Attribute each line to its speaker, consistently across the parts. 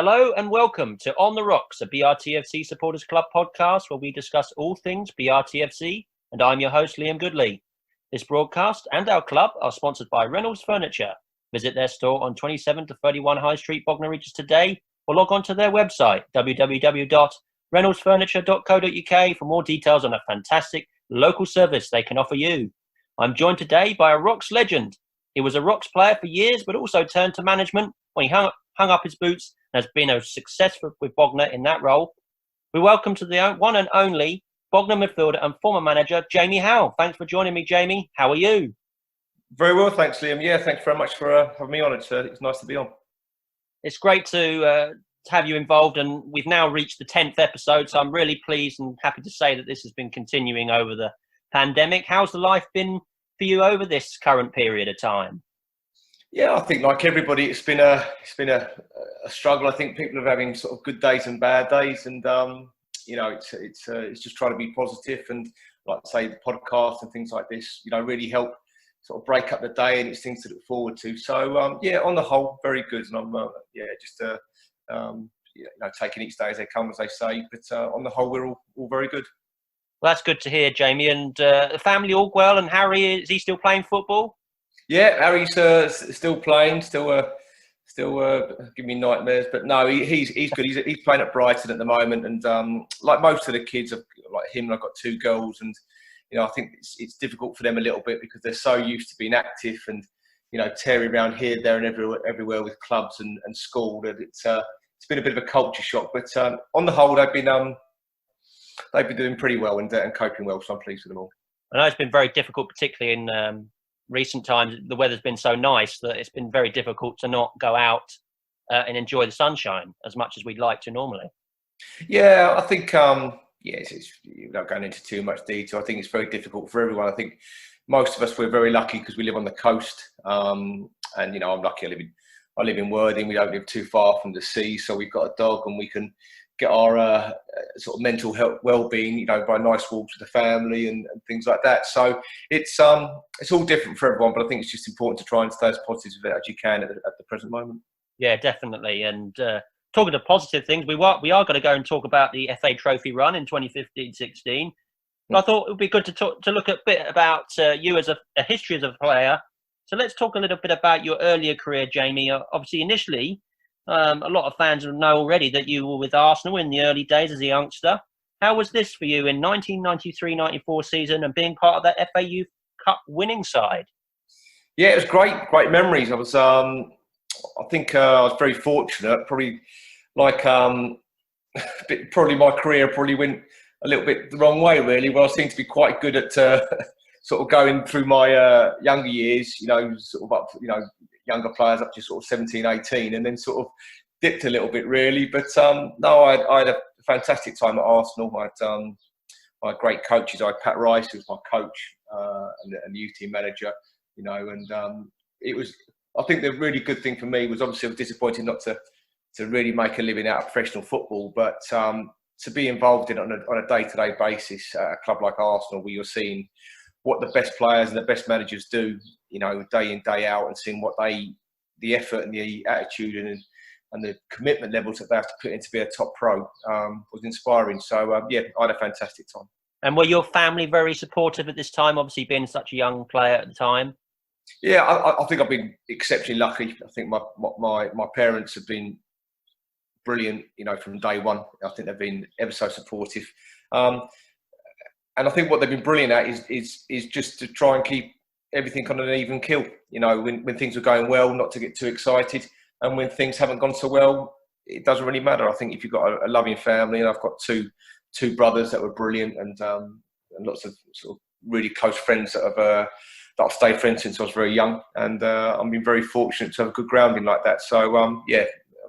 Speaker 1: Hello and welcome to On the Rocks, a BRTFC Supporters Club podcast where we discuss all things BRTFC, and I'm your host, Liam Goodley. This broadcast and our club are sponsored by Reynolds Furniture. Visit their store on 27 to 31 High Street, Bognor Regis today, or log on to their website, www.reynoldsfurniture.co.uk, for more details on a fantastic local service they can offer you. I'm joined today by a Rocks legend. He was a Rocks player for years, but also turned to management when he hung up his boots and has been a success with Bognor in that role. We welcome to the one and only Bognor midfielder and former manager, Jamie Howell. Thanks for joining me, Jamie. How are you?
Speaker 2: Very well, thanks, Liam. Yeah, thanks very much for having me on. It's nice to be on.
Speaker 1: It's great to have you involved, and we've now reached the 10th episode, so I'm really pleased and happy to say that this has been continuing over the pandemic. How's the life been for you over this current period of time?
Speaker 2: Yeah, I think like everybody, it's been a struggle. I think people are having sort of good days and bad days, and it's just trying to be positive, and like I say, the podcast and things like this, really help sort of break up the day, and it's things to look forward to. So on the whole, very good, and I'm taking each day as they come, as they say. But on the whole, we're all very good.
Speaker 1: Well, that's good to hear, Jamie. And the family all well, and Harry, is he still playing football?
Speaker 2: Yeah, Harry's still playing, still giving me nightmares. But no, he's good. He's playing at Brighton at the moment, and like most of the kids, like him, I've got two girls, and I think it's difficult for them a little bit because they're so used to being active and tearing around here, there, and everywhere with clubs and school that it's been a bit of a culture shock. But on the whole, they've been doing pretty well and coping well, so I'm pleased with them all.
Speaker 1: I know it's been very difficult, particularly in recent times. The weather's been so nice that it's been very difficult to not go out and enjoy the sunshine as much as we'd like to normally. Yeah,
Speaker 2: I think it's without going into too much detail, I think it's very difficult for everyone. I think most of us, we're very lucky because we live on the coast, and I'm lucky. I live in Worthing. We don't live too far from the sea, so we've got a dog, and we can get our sort of mental health well-being, by nice walks with the family and things like that. So it's all different for everyone, but I think it's just important to try and stay as positive as you can at the present moment.
Speaker 1: Yeah, definitely. And talking of positive things, we are going to go and talk about the FA Trophy run in 2015-16. But I thought it would be good to look a bit about you as a history as a player. So let's talk a little bit about your earlier career, Jamie. Obviously, initially, a lot of fans know already that you were with Arsenal in the early days as a youngster. How was this for you in 1993-94 season and being part of that FA Youth Cup winning side?
Speaker 2: Yeah, it was great memories. I was, I think I was very fortunate. Probably probably my career probably went a little bit the wrong way, really. Well, I seemed to be quite good at sort of going through my younger years, sort of up, younger players up to sort of 17, 18, and then sort of dipped a little bit, really. But no, I had a fantastic time at Arsenal. I had great coaches. I had Pat Rice, who was my coach and youth team manager, and it was, I think the really good thing for me was, obviously I was disappointed not to really make a living out of professional football, but to be involved in it on a day-to-day basis at a club like Arsenal, where you're seeing what the best players and the best managers do, day in, day out, and seeing what the effort and the attitude and the commitment levels that they have to put in to be a top pro was inspiring. So, I had a fantastic time.
Speaker 1: And were your family very supportive at this time, obviously being such a young player at the time?
Speaker 2: Yeah, I think I've been exceptionally lucky. I think my parents have been brilliant, from day one. I think they've been ever so supportive. And I think what they've been brilliant at is just to try and keep everything on an even keel. When things are going well, not to get too excited, and when things haven't gone so well, it doesn't really matter. I think if you've got a loving family, and I've got two brothers that were brilliant, and lots of sort of really close friends that I've stayed friends since I was very young, and I've been very fortunate to have a good grounding like that. So I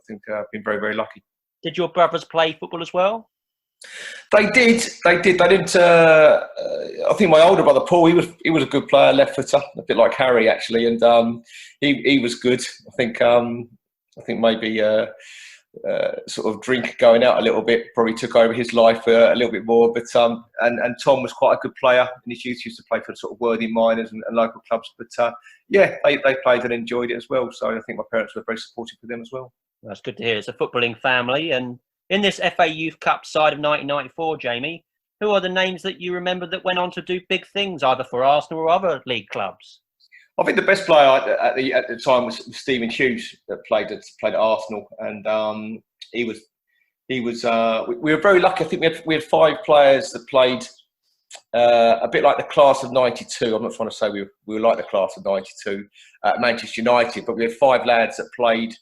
Speaker 2: think I've been very, very lucky.
Speaker 1: Did your brothers play football as well?
Speaker 2: They did. They didn't. I think my older brother Paul, he was a good player, left footer, a bit like Harry actually, and he was good. I think maybe sort of drink going out a little bit probably took over his life a little bit more. But and Tom was quite a good player in his youth. He used to play for sort of Worthing Miners and local clubs. But they played and enjoyed it as well. So I think my parents were very supportive of them as well.
Speaker 1: That's good to hear. It's a footballing family. And in this FA Youth Cup side of 1994, Jamie, who are the names that you remember that went on to do big things, either for Arsenal or other league clubs?
Speaker 2: I think the best player at the time was Stephen Hughes, that played at Arsenal, and he was. We were very lucky. I think we had 5 players that played a bit like the class of '92. I'm not trying to say we were like the class of '92 at Manchester United, but we had 5 lads that played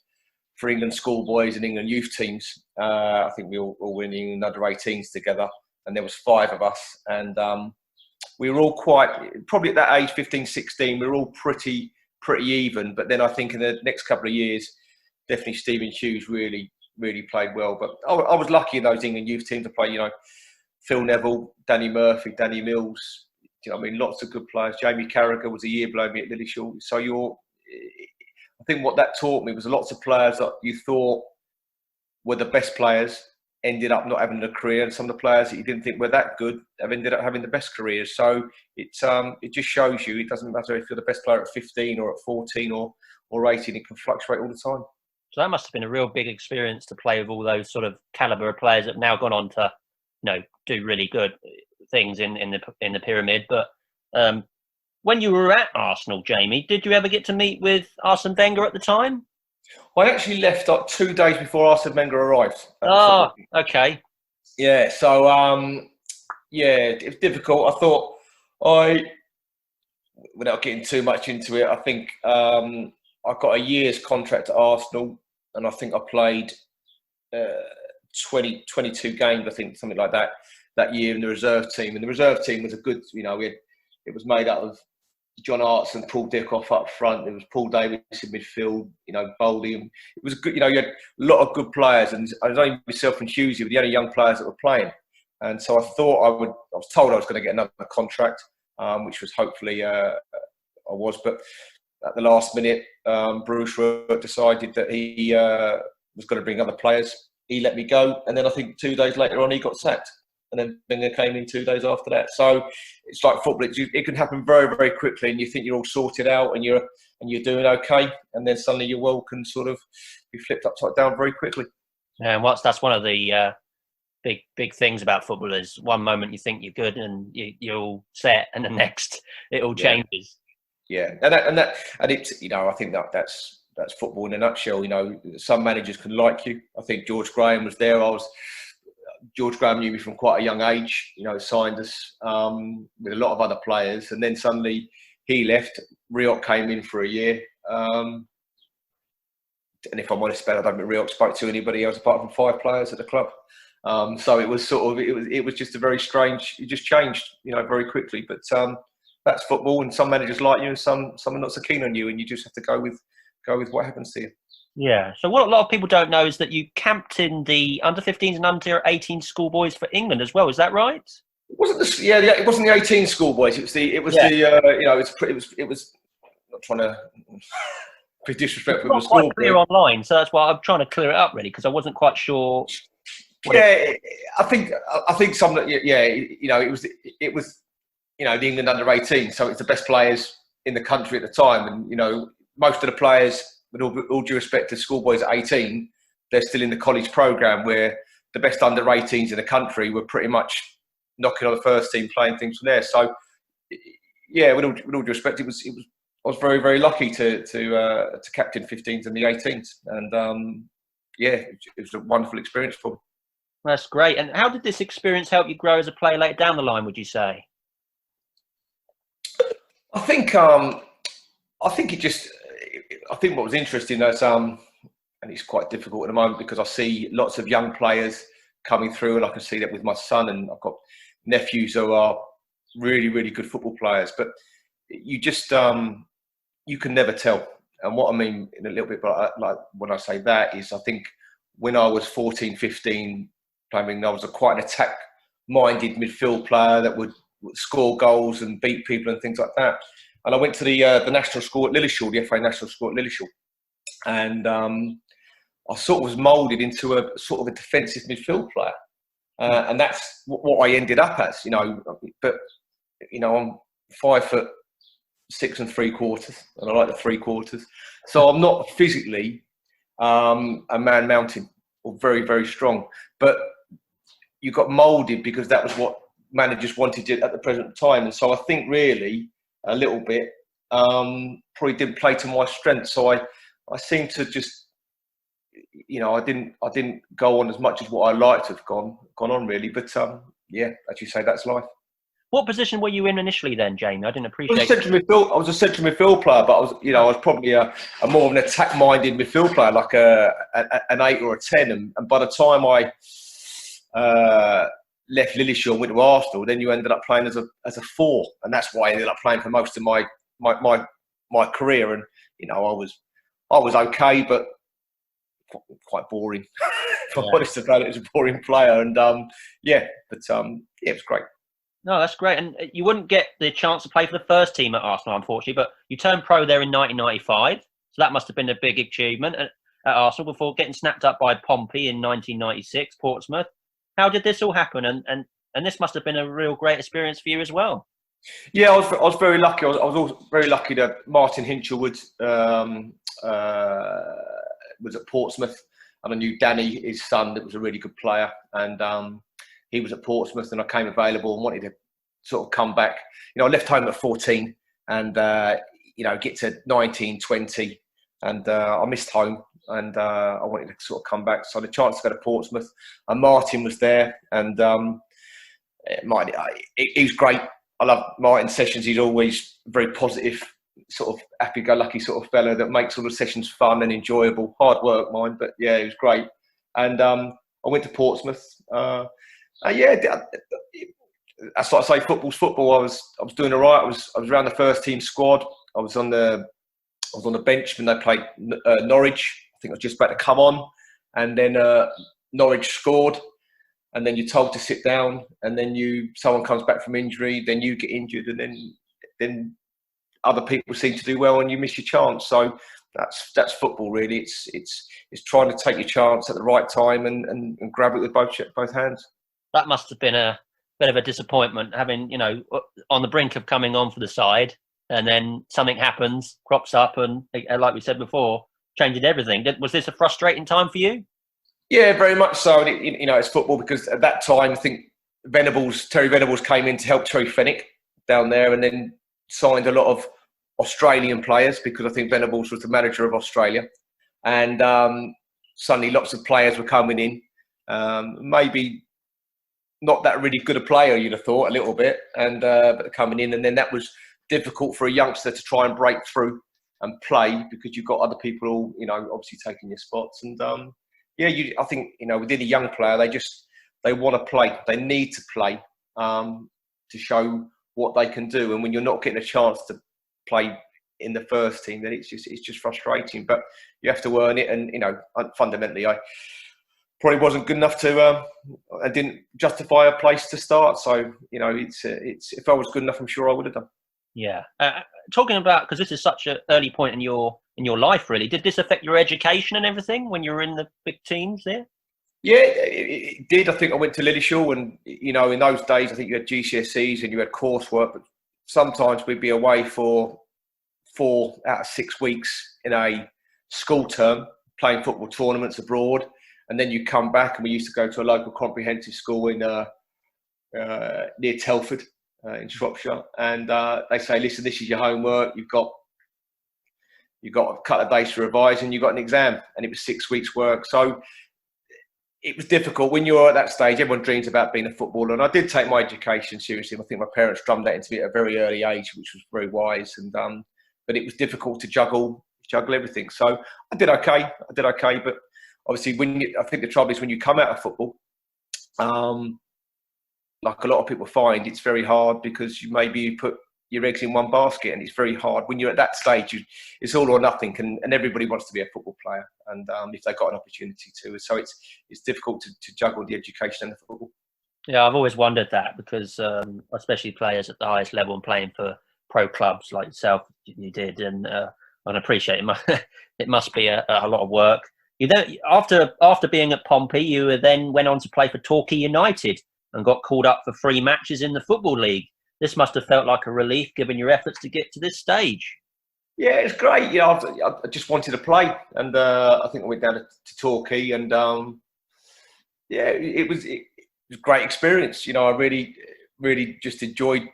Speaker 2: for England schoolboys and England youth teams. I think we all were in England under 18s together, and there was 5 of us, and we were all probably at that age, 15, 16, we were all pretty even. But then I think in the next couple of years, definitely Stephen Hughes really played well. But I was lucky in those England youth teams to play, Phil Neville, Danny Murphy, Danny Mills, lots of good players. Jamie Carragher was a year below me at Lillishall. So I think what that taught me was lots of players that you thought were the best players ended up not having a career, and some of the players that you didn't think were that good have ended up having the best careers. So it just shows you it doesn't matter if you're the best player at 15 or at 14 or 18, it can fluctuate all the time.
Speaker 1: So that must have been a real big experience to play with all those sort of calibre of players that have now gone on to, do really good things in the pyramid. But when you were at Arsenal, Jamie, did you ever get to meet with Arsene Wenger at the time?
Speaker 2: I actually left 2 days before Arsene Wenger arrived.
Speaker 1: Oh, okay.
Speaker 2: Yeah, so it was difficult. I thought without getting too much into it, I think I got a year's contract at Arsenal, and I think I played 22 games, I think, something like that year in the reserve team. And the reserve team was a good, it was made up of John Arts and Paul Dickoff up front. There was Paul Davis in midfield, Boldy. And it was good, you had a lot of good players. And I was only myself and Hughesy were the only young players that were playing. And so I thought I was told I was going to get another contract, which was hopefully I was. But at the last minute, Bruce decided that he was going to bring other players. He let me go. And then I think 2 days later on, he got sacked. And then Wenger came in 2 days after that. So it's like football; it can happen very, very quickly, and you think you're all sorted out and you're doing okay, and then suddenly your world can sort of be flipped upside down very quickly.
Speaker 1: And that's one of the big things about football is one moment you think you're good and you're all set, and the next it all changes.
Speaker 2: Yeah, and it's I think that's football in a nutshell. Some managers can like you. I think George Graham was there. George Graham knew me from quite a young age, signed us with a lot of other players. And then suddenly he left. Rioch came in for a year. And if I'm honest about it, I don't think Rioch spoke to anybody else apart from 5 players at the club. So it was it was just a very strange, it just changed, very quickly. But that's football, and some managers like you and some are not so keen on you, and you just have to go with what happens to you.
Speaker 1: Yeah. So what a lot of people don't know is that you captained the under-15s and under-18 schoolboys for England as well. Is that right?
Speaker 2: It wasn't the 18 schoolboys. It was not trying to be disrespectful.
Speaker 1: It's not quite clear online, so that's why I'm trying to clear it up really, because I wasn't quite sure.
Speaker 2: I think some. It was the England under-18, so it's the best players in the country at the time, and most of the players, with all due respect to schoolboys at 18, they're still in the college programme where the best under-18s in the country were pretty much knocking on the first team, playing things from there. So, with all due respect, I was very, very lucky to captain 15s and the 18s, and it was a wonderful experience for me.
Speaker 1: That's great. And how did this experience help you grow as a player later down the line, would you say?
Speaker 2: I think what was interesting is, and it's quite difficult at the moment because I see lots of young players coming through, and I can see that with my son, and I've got nephews who are really, really good football players. But you just you can never tell. And what I mean in a little bit, but like when I say that is, I think when I was 14, 15, I was quite an attack-minded midfield player that would score goals and beat people and things like that. And I went to the national school at Lillishall, the FA national school at Lillishall, and I sort of was moulded into a sort of a defensive midfield player, and that's what I ended up as, But I'm 5'6" 3/4, and I like the 3/4, so I'm not physically and Man Mountain, or very, very strong. But you got moulded because that was what managers wanted at the present time. And so I think really a little bit probably didn't play to my strength. So I seem to just, I didn't go on as much as what I liked to have gone on really. But yeah, as you say, that's life.
Speaker 1: What position were you in initially then, Jamie? I didn't appreciate.
Speaker 2: I was a central midfield player, but I was probably a more of an attack-minded midfield player, like an 8 or a 10. And by the time I left Lilleshall and went to Arsenal, then you ended up playing as a 4, and that's why I ended up playing for most of my career. And I was okay, but quite boring. If I'm honest about it, as a boring player. And it was great.
Speaker 1: No, that's great. And you wouldn't get the chance to play for the first team at Arsenal, unfortunately, but you turned pro there in 1995. So that must have been a big achievement at Arsenal before getting snapped up by Pompey in 1996, Portsmouth. How did this all happen? And this must have been a real great experience for you as well.
Speaker 2: Yeah, I was very lucky. I was also very lucky that Martin Hinchelwood was at Portsmouth, and I knew Danny, his son, that was a really good player. And he was at Portsmouth, and I came available and wanted to sort of come back. I left home at 14 and, get to 19, 20, and I missed home, and I wanted to sort of come back. So I had a chance to go to Portsmouth, and Martin was there, and he was great. I love Martin's sessions. He's always very positive, sort of happy-go-lucky sort of fella that makes all the sessions fun and enjoyable. Hard work, mine, but yeah, it was great. And I went to Portsmouth. That's like I say, football's football. I was doing all right. I was around the first team squad. I was on the bench when they played Norwich. I think I was just about to come on, and then Norwich scored, and then you're told to sit down, and then someone comes back from injury, then you get injured, and then other people seem to do well, and you miss your chance. So that's football, really. It's trying to take your chance at the right time and grab it with both hands.
Speaker 1: That must have been a bit of a disappointment, having, on the brink of coming on for the side, and then something happens, crops up, and like we said before, changing everything. Was this a frustrating time for you? Yeah,
Speaker 2: very much so. And it's football, because at that time, I think Terry Venables came in to help Terry Fenwick down there, and then signed a lot of Australian players, because I think Venables was the manager of Australia. And suddenly lots of players were coming in. Maybe not that really good a player, you'd have thought, a little bit, but they're coming in, and then that was difficult for a youngster to try and break through and play, because you've got other people all, obviously taking your spots. And I think, within a young player, they want to play, they need to play to show what they can do. And when you're not getting a chance to play in the first team, then it's just frustrating. But you have to earn it, and fundamentally, I probably wasn't good enough to. I didn't justify a place to start. So it's if I was good enough, I'm sure I would have done.
Speaker 1: Yeah, talking about, because this is such an early point in your life, really. Did this affect your education and everything when you were in the big teams there?
Speaker 2: Yeah, it did. I think I went to Lilleshall, and in those days, I think you had GCSEs and you had coursework, but sometimes we'd be away for 4 out of 6 weeks in a school term, playing football tournaments abroad, and then you come back, and we used to go to a local comprehensive school in near Telford in Shropshire, and they say, listen, this is your homework. You've got a couple of days to revise, and you've got an exam, and it was 6 weeks' work. So it was difficult. When you're at that stage, everyone dreams about being a footballer, and I did take my education seriously. I think my parents drummed that into me at a very early age, which was very wise. And but it was difficult to juggle everything. So I did okay. But obviously, I think the trouble is when you come out of football, like a lot of people find, it's very hard, because you put your eggs in one basket, and it's very hard when you're at that stage. It's all or nothing, and everybody wants to be a football player, and if they've got an opportunity to. So it's difficult to juggle the education and the football.
Speaker 1: Yeah, I've always wondered that, because especially players at the highest level and playing for pro clubs like yourself, you did, and I appreciate it. It must be a lot of work. You then, after being at Pompey, you then went on to play for Torquay United and got called up for 3 matches in the Football League. This must have felt like a relief, given your efforts to get to this stage.
Speaker 2: Yeah, it's great. I just wanted to play, and I think I went down to Torquay, and yeah, it was a great experience. I really just enjoyed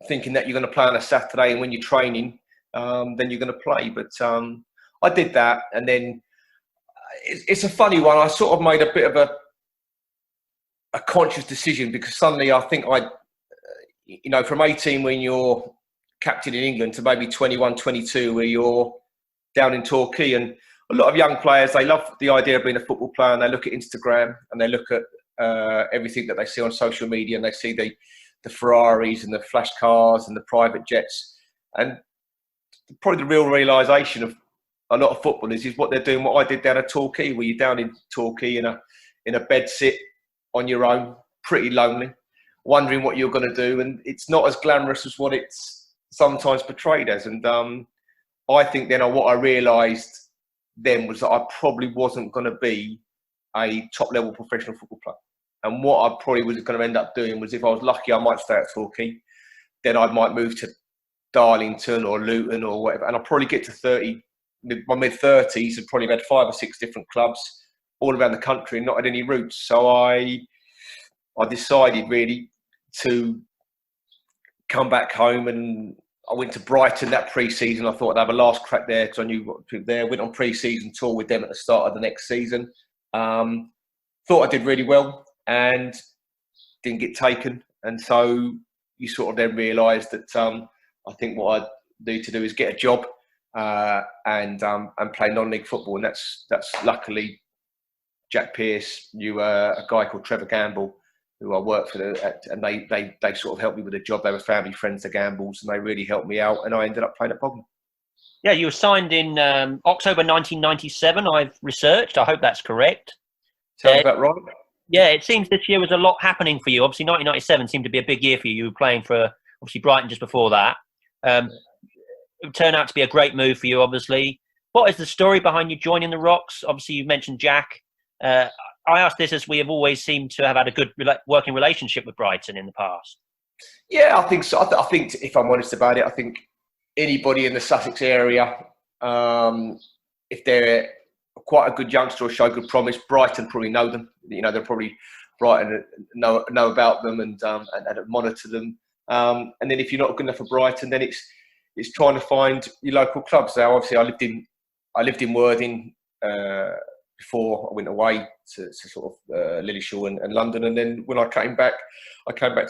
Speaker 2: thinking that you're going to play on a Saturday, and when you're training, then you're going to play. But I did that, and then it's a funny one. I sort of made a bit of a conscious decision, because suddenly I think from 18 when you're captain in England to maybe 21, 22 where you're down in Torquay, and a lot of young players, they love the idea of being a football player, and they look at Instagram and they look at everything that they see on social media, and they see the Ferraris and the flash cars and the private jets, and probably the real realisation of a lot of footballers is what they're doing, what I did down at Torquay, where you're down in Torquay in a bed sit on your own, pretty lonely, wondering what you're going to do, and it's not as glamorous as what it's sometimes portrayed as. And I think then what I realised then was that I probably wasn't going to be a top level professional football player, and what I probably was going to end up doing was, if I was lucky, I might stay at Torquay, then I might move to Darlington or Luton or whatever, and I'll probably get to 30, my mid-30s, and probably had 5 or 6 different clubs all around the country and not had any roots. So I decided really to come back home, and I went to Brighton that pre-season. I thought I'd have a last crack there, because I knew what to do there. Went on pre-season tour with them at the start of the next season. Thought I did really well and didn't get taken. And so you sort of then realise that I think what I need to do is get a job and play non-league football. And that's luckily Jack Pearce knew a guy called Trevor Gamble, who I worked for, and they sort of helped me with a job. They were family friends, the Gambles, and they really helped me out, and I ended up playing at Bognor.
Speaker 1: Yeah, you were signed in October 1997, I've researched. I hope that's correct.
Speaker 2: Sounds about right.
Speaker 1: Yeah, it seems this year was a lot happening for you. Obviously, 1997 seemed to be a big year for you. You were playing for, obviously, Brighton just before that. It turned out to be a great move for you, obviously. What is the story behind you joining the Rocks? Obviously, you mentioned Jack. I ask this as we have always seemed to have had a good working relationship with Brighton in the past.
Speaker 2: Yeah, I think so. I think, if I'm honest about it, I think anybody in the Sussex area, if they're quite a good youngster or show good promise, Brighton probably know them. They're probably Brighton know about them and monitor them. And then if you're not good enough for Brighton, then it's trying to find your local clubs. So obviously, I lived in Worthing before I went away to sort of Lilleshall and London, and then when I came back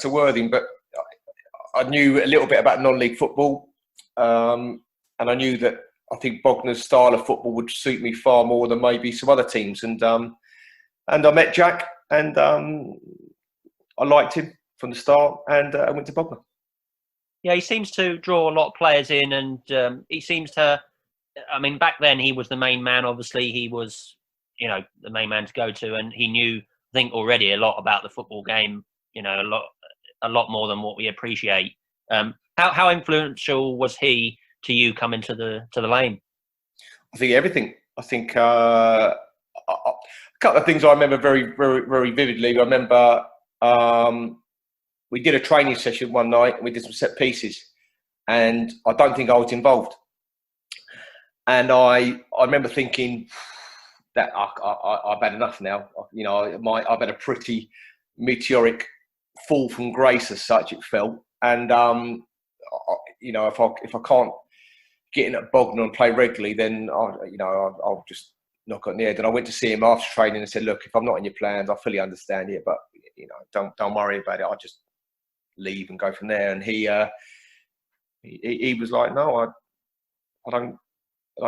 Speaker 2: to Worthing. But I knew a little bit about non-league football, and I knew that I think Bognor's style of football would suit me far more than maybe some other teams. And I met Jack, and I liked him from the start, and I went to Bognor.
Speaker 1: Yeah, he seems to draw a lot of players in, and he seems to. I mean, back then he was the main man. Obviously, he was, the main man to go to, and he knew, I think, already a lot about the football game. A lot more than what we appreciate. How influential was he to you coming to the lane?
Speaker 2: I think everything. I think a couple of things I remember very, very, very vividly. I remember we did a training session one night, and we did some set pieces, and I don't think I was involved. And I remember thinking that I've had enough now. I've had a pretty meteoric fall from grace, as such it felt. And if I can't get in at Bognor and play regularly, then I'll just knock on the head. And I went to see him after training and said, "Look, if I'm not in your plans, I fully understand it, but don't worry about it. I'll just leave and go from there." And he was like, "No, I don't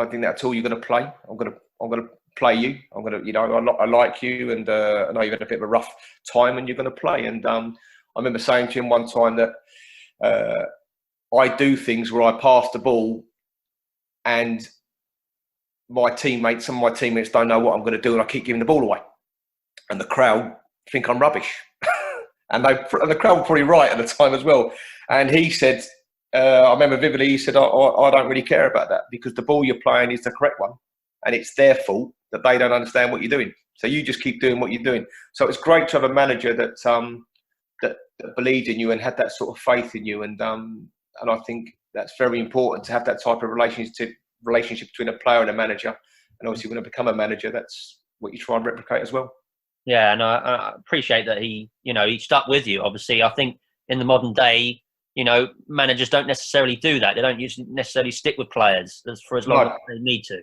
Speaker 2: think that at all. You're going to play. I'm going to play you. I'm going to, I like you, and I know you've had a bit of a rough time, and you're going to play." And I remember saying to him one time that I do things where I pass the ball, and some of my teammates don't know what I'm going to do, and I keep giving the ball away, and the crowd think I'm rubbish, and the crowd were probably right at the time as well. And he said, I remember vividly, he said, I don't really care about that, because the ball you're playing is the correct one, and it's their fault that they don't understand what you're doing. So you just keep doing what you're doing. So it's great to have a manager that believed in you and had that sort of faith in you. And I think that's very important to have that type of relationship between a player and a manager. And obviously, when I become a manager, that's what you try and replicate as well.
Speaker 1: Yeah, and I appreciate that he stuck with you. Obviously, I think in the modern day, managers don't necessarily do that. They don't necessarily stick with players for as long as they need to.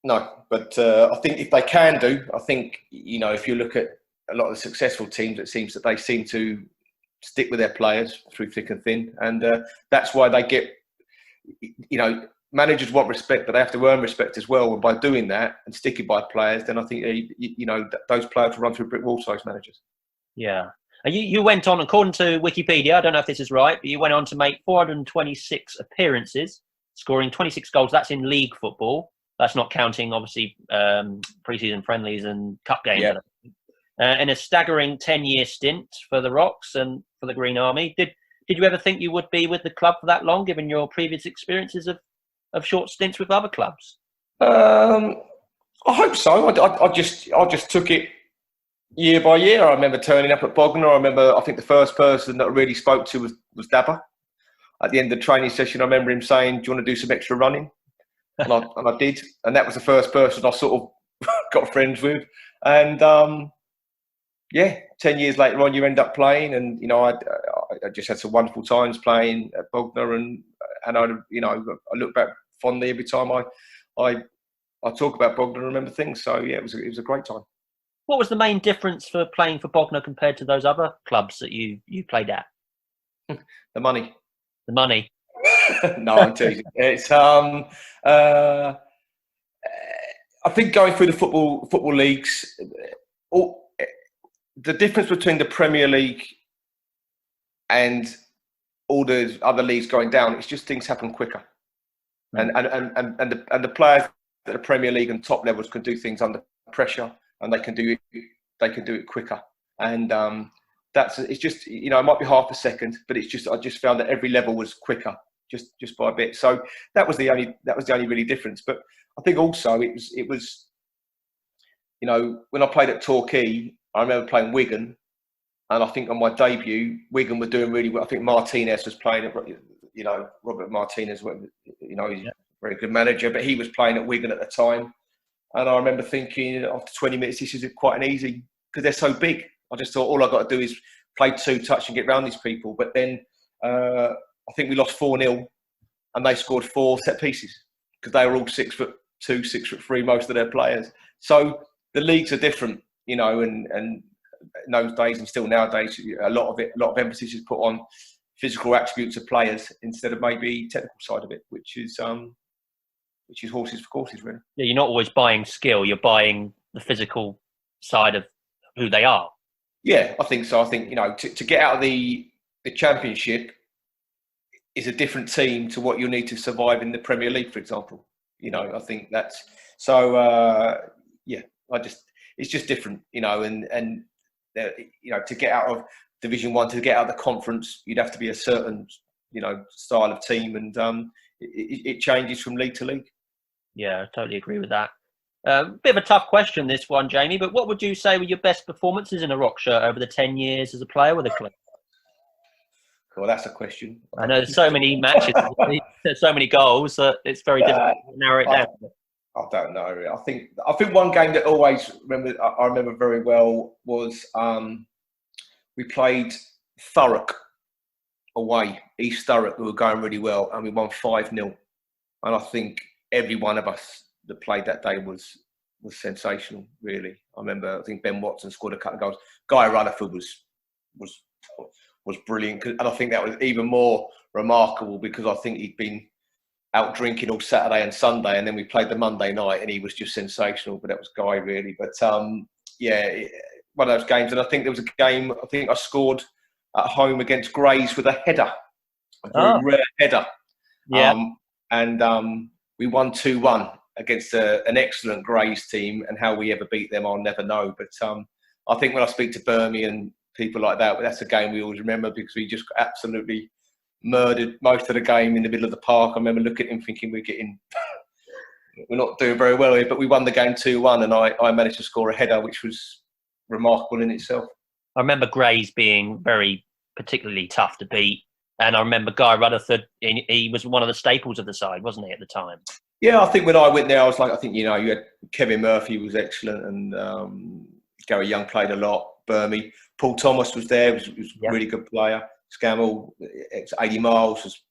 Speaker 2: No, but I think if they can do, I think, if you look at a lot of the successful teams, it seems that they seem to stick with their players through thick and thin. And that's why they get, managers want respect, but they have to earn respect as well. And by doing that and sticking by players, then I think, those players will run through brick walls, those managers.
Speaker 1: Yeah. And you went on, according to Wikipedia, I don't know if this is right, but you went on to make 426 appearances, scoring 26 goals. That's in league football. That's not counting, obviously, pre-season friendlies and cup games.
Speaker 2: Yeah.
Speaker 1: In a staggering 10-year stint for the Rocks and for the Green Army. Did you ever think you would be with the club for that long, given your previous experiences of short stints with other clubs?
Speaker 2: I hope so. I just took it year by year. I remember turning up at Bognor. I think the first person that I really spoke to was Dabba. At the end of the training session, I remember him saying, "Do you want to do some extra running?" And I did. And that was the first person I sort of got friends with. And 10 years later on, you end up playing. And, I just had some wonderful times playing at Bognor. And I look back fondly every time I talk about Bognor and remember things. So, yeah, it was a great time.
Speaker 1: What was the main difference for playing for Bognor compared to those other clubs that you played at?
Speaker 2: The money.
Speaker 1: The money.
Speaker 2: No, I'm teasing. It's I think going through the football leagues, the difference between the Premier League and all the other leagues going down, it's just things happen quicker, and the players at the Premier League and top levels can do things under pressure, and they can do it quicker, and it's just it might be half a second, but it's just I just found that every level was quicker. Just by a bit, so that was the only really difference. But I think also it was when I played at Torquay, I remember playing Wigan, and I think on my debut, Wigan were doing really well. I think Martinez was playing at Robert Martinez, he's a very good manager, but he was playing at Wigan at the time, and I remember thinking after 20 minutes, this is quite an easy because they're so big. I just thought all I got to do is play two touch and get round these people, but then. I think we lost 4-0 and they scored 4 set pieces because they were all 6'2", 6'3", most of their players. So the leagues are different, and in those days and still nowadays, a lot of emphasis is put on physical attributes of players instead of maybe technical side of it, which is horses for courses, really.
Speaker 1: Yeah, you're not always buying skill; you're buying the physical side of who they are.
Speaker 2: Yeah, I think so. I think to get out of the Championship is a different team to what you'll need to survive in the Premier League, for example. I think that's so. It's just different, and to get out of Division 1, to get out of the conference, you'd have to be a certain, style of team, and it changes from league to league.
Speaker 1: Yeah, I totally agree with that. Bit of a tough question, this one, Jamie, but what would you say were your best performances in a Rock shirt over the 10 years as a player with the club?
Speaker 2: Well, that's a question.
Speaker 1: I know there's so many matches, there's so many goals that it's very difficult to narrow it down.
Speaker 2: I don't know. I think one game that I remember very well was we played Thurrock away, East Thurrock, who were going really well, and we won 5-0. And I think every one of us that played that day was sensational, really. I think Ben Watson scored a couple of goals. Guy Rutherford was brilliant, and I think that was even more remarkable because I think he'd been out drinking all Saturday and Sunday, and then we played the Monday night, and he was just sensational. But that was Guy, really. But one of those games, and I think there was a game. I think I scored at home against Grays with a header, a very rare header.
Speaker 1: Yeah,
Speaker 2: we won 2-1 against an excellent Grays team, and how we ever beat them, I'll never know. But I think when I speak to Birmingham and people like that, that's a game we always remember because we just absolutely murdered most of the game in the middle of the park. I remember looking at him thinking we're not doing very well here, but we won the game 2-1, and I managed to score a header, which was remarkable in itself.
Speaker 1: I remember Grays being very particularly tough to beat. And I remember Guy Rutherford, he was one of the staples of the side, wasn't he, at the time?
Speaker 2: Yeah, I think when I went there, I was like, I think, you had Kevin Murphy was excellent, and Gary Young played a lot. Burmy, Paul Thomas was there, was a really good player. Scammell, 80 miles, was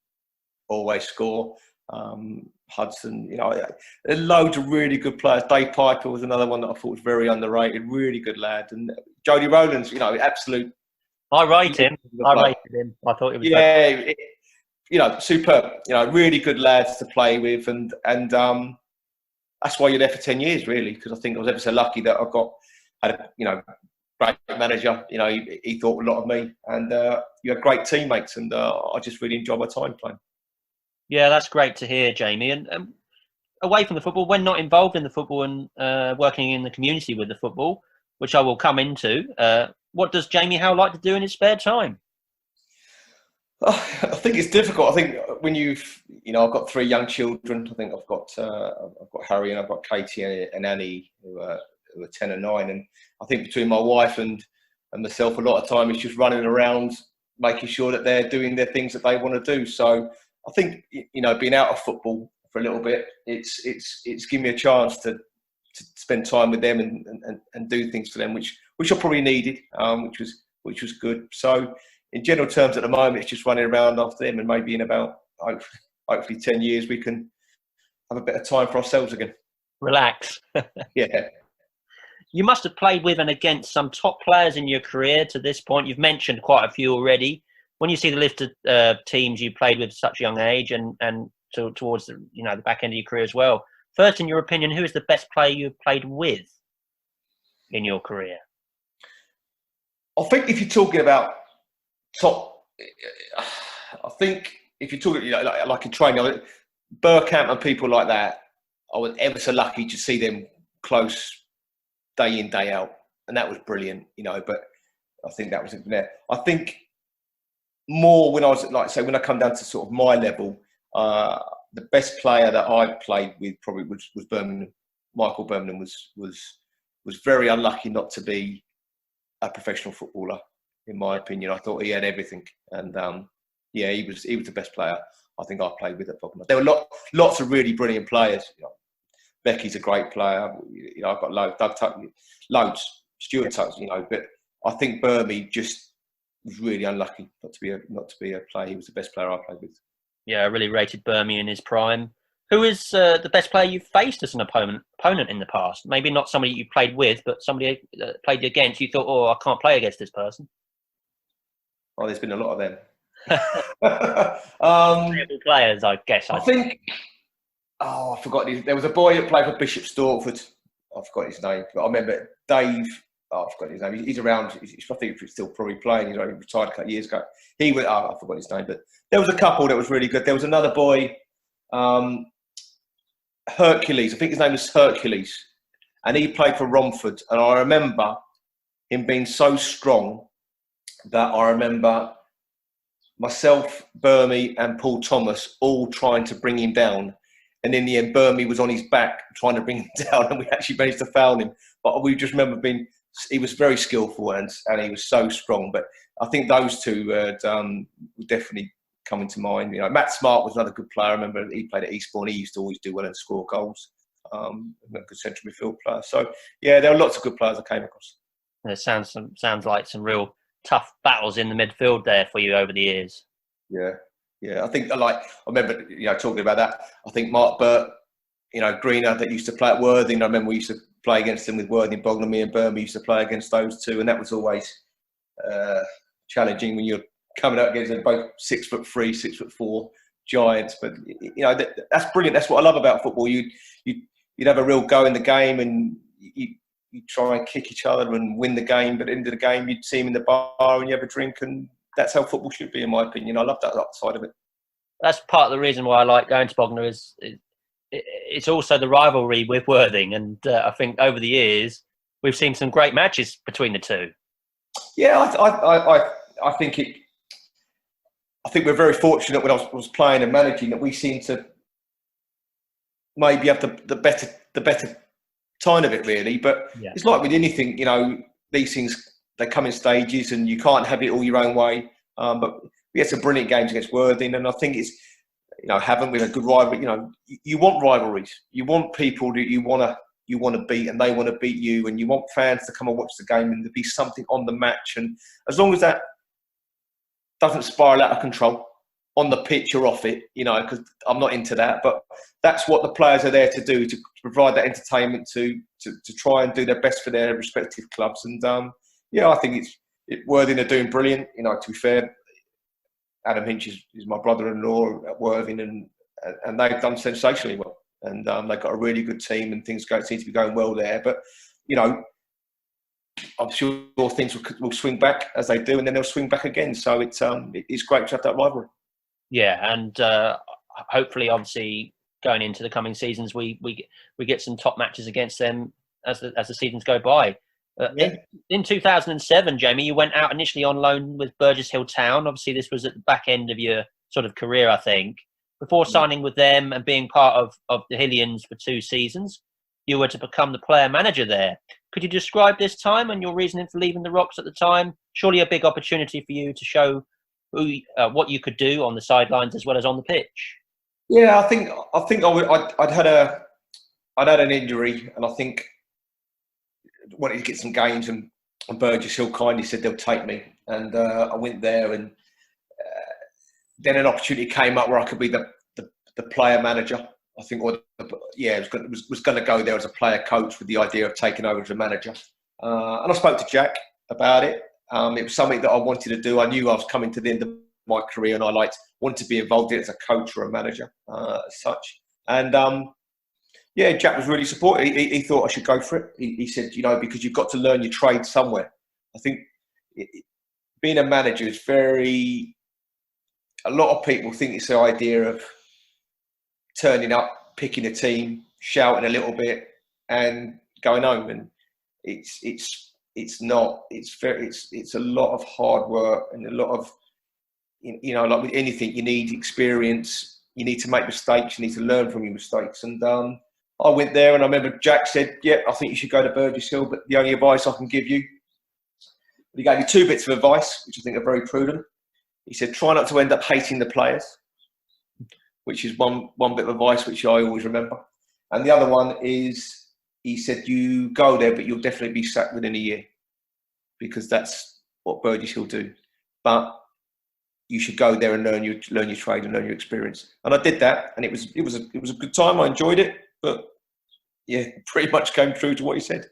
Speaker 2: always score. Hudson, loads of really good players. Dave Piper was another one that I thought was very underrated, really good lad. And Jody Rowlands, absolute.
Speaker 1: I rated him. I thought he was
Speaker 2: superb. Really good lads to play with, and that's why you're there for 10 years, really. Because I think I was ever so lucky that had a great manager. He thought a lot of me, and you had great teammates, and I just really enjoyed my time playing.
Speaker 1: Yeah, that's great to hear, Jamie. And away from the football, when not involved in the football and working in the community with the football, which I will come into, what does Jamie Howe like to do in his spare time?
Speaker 2: I think it's difficult. I think when I've got 3 young children. I think I've got Harry and I've got Katie and Annie who are 10 and 9. And I think between my wife and myself, a lot of time is just running around, making sure that they're doing their things that they want to do. So I think being out of football for a little bit, it's given me a chance to spend time with them and do things for them, which I probably needed, which was good. So in general terms, at the moment, it's just running around after them, and maybe in about hopefully 10 years we can have a bit of time for ourselves again. Relax. Yeah.
Speaker 1: You must have played with and against some top players in your career to this point. You've mentioned quite a few already. When you see the list of teams you played with at such a young age and towards the back end of your career as well, first, in your opinion, who is the best player you've played with in your career?
Speaker 2: I think if you're talking about top, I think if you're talking like in training, Burkamp and people like that, I was ever so lucky to see them close day in, day out, and that was brilliant, but I think that was it there. I think more when I was, when I come down to sort of my level, the best player that I played with probably was Birmingham. Michael Birmingham was very unlucky not to be a professional footballer, in my opinion. I thought he had everything, and he was the best player I think I played with at Birmingham. There were lots of really brilliant players. Becky's a great player. I've got loads. Stuart Tucks, but I think Birmingham just was really unlucky not to be a player. He was the best player I played with.
Speaker 1: Yeah, I really rated Birmingham in his prime. Who is the best player you've faced as an opponent in the past? Maybe not somebody you played with, but somebody played against. You thought, I can't play against this person.
Speaker 2: Oh, there's been a lot of them.
Speaker 1: Players, I guess.
Speaker 2: I think. I forgot. There was a boy that played for Bishop Stortford. I forgot his name. But I remember Dave. I forgot his name. He's around. I think he's still probably playing. He retired a couple of years ago. He went. I forgot his name. But there was a couple that was really good. There was another boy, Hercules. I think his name was Hercules, and he played for Romford. And I remember him being so strong that I remember myself, Burmy, and Paul Thomas all trying to bring him down. And in the end, Burmy was on his back trying to bring him down, and we actually managed to foul him. But we just remember he was very skillful and he was so strong. But I think those two would definitely come into mind. Matt Smart was another good player. I remember he played at Eastbourne. He used to always do well and score goals. A good central midfield player. So yeah, there are lots of good players I came across.
Speaker 1: It sounds like some real tough battles in the midfield there for you over the years.
Speaker 2: Yeah, I think I remember talking about that. I think Mark Burt, Greener that used to play at Worthing. I remember we used to play against them with Worthing, Bognor. Me and Birmingham used to play against those two, and that was always challenging when you're coming up against them, both 6'3", 6'4" giants. But that's brilliant. That's what I love about football. You'd have a real go in the game, and you try and kick each other and win the game. But at the end of the game, you'd see them in the bar and you have a drink, and that's how football should be, in my opinion. I love that side of it.
Speaker 1: That's part of the reason why I like going to Bognor. It's also the rivalry with Worthing, and I think over the years we've seen some great matches between the two. Yeah,
Speaker 2: I think it. I think we're very fortunate when I was playing and managing that we seem to maybe have the better time of it, really. But it's like with anything, these things, they come in stages, and you can't have it all your own way. But we had some brilliant games against Worthing, and I think it's, haven't we had a good rivalry? You want rivalries. You want people that you want to beat, and they want to beat you, and you want fans to come and watch the game, and there be something on the match. And as long as that doesn't spiral out of control on the pitch or off it, because I'm not into that. But that's what the players are there to do, to provide that entertainment, to try and do their best for their respective clubs. And I think Worthing are doing brilliant. To be fair, Adam Hinch is my brother-in-law at Worthing, and they've done sensationally well. And they've got a really good team, and things seem to be going well there. But I'm sure things will swing back as they do, and then they'll swing back again. So it's great to have that rivalry.
Speaker 1: Yeah, and hopefully, obviously, going into the coming seasons, we get some top matches against them as the seasons go by. In 2007, Jamie, you went out initially on loan with Burgess Hill Town. Obviously, this was at the back end of your sort of career, I think. Before signing with them and being part of the Hillians for 2 seasons, you were to become the player manager there. Could you describe this time and your reasoning for leaving the Rocks at the time? Surely a big opportunity for you to show what you could do on the sidelines as well as on the pitch.
Speaker 2: Yeah, I think I'd had an injury, and I think wanted to get some games, and Burgess Hill kindly said they'll take me, and I went there, and then an opportunity came up where I could be the player manager. I think, was going to go there as a player coach with the idea of taking over as a manager. And I spoke to Jack about it. It was something that I wanted to do. I knew I was coming to the end of my career, and I wanted to be involved in it as a coach or a manager as such. And Jack was really supportive. He thought I should go for it. He said, because you've got to learn your trade somewhere. I think being a manager is a lot of people think it's the idea of turning up, picking a team, shouting a little bit, and going home. And it's not. It's a lot of hard work, and a lot of, like with anything, you need experience. You need to make mistakes. You need to learn from your mistakes. And I went there, and I remember Jack said, "Yeah, I think you should go to Burgess Hill, but the only advice I can give you." He gave me 2 bits of advice, which I think are very prudent. He said, "Try not to end up hating the players," which is one bit of advice which I always remember. And the other one is, he said, "You go there, but you'll definitely be sacked within a year, because that's what Burgess Hill do. But you should go there and learn your trade and learn your experience." And I did that, and it was a good time. I enjoyed it, but yeah, pretty much came true to what he said.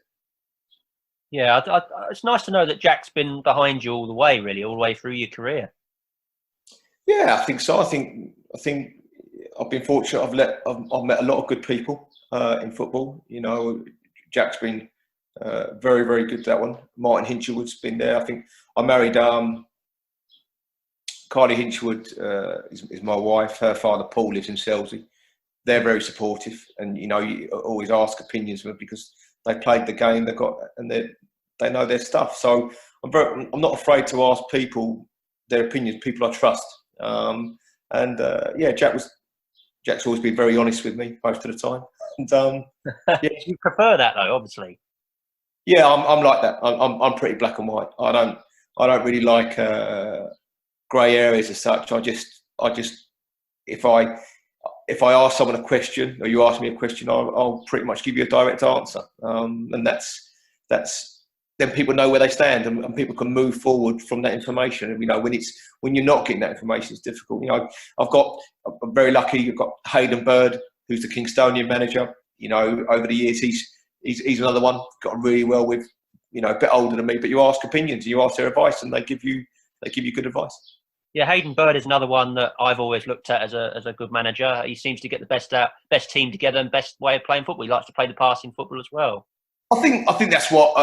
Speaker 1: Yeah, it's nice to know that Jack's been behind you all the way through your career.
Speaker 2: Yeah, I think so. I think I've been fortunate. I've met a lot of good people in football. Jack's been very, very good at that one. Martin Hinchelwood's been there. I think I married Carly Hinchelwood is my wife. Her father Paul lives in Selsey. They're very supportive, and you always ask opinions of them because they played the game. They know their stuff. So I'm not afraid to ask people their opinions. People I trust. Jack's always been very honest with me most of the time. And,
Speaker 1: you prefer that though, obviously.
Speaker 2: Yeah, I'm like that. I'm pretty black and white. I don't really like grey areas as such. I just if I ask someone a question, or you ask me a question, I'll pretty much give you a direct answer. And that's then people know where they stand, and people can move forward from that information. And, when you're not getting that information, it's difficult. I'm very lucky. I've got Hayden Bird, who's the Kingstonian manager. Over the years, he's another one. Got on really well with, a bit older than me. But you ask opinions, and you ask their advice, and they give you good advice.
Speaker 1: Yeah, Hayden Bird is another one that I've always looked at as a good manager. He seems to get the best team together and best way of playing football. He likes to play the passing football as well.
Speaker 2: I think that's what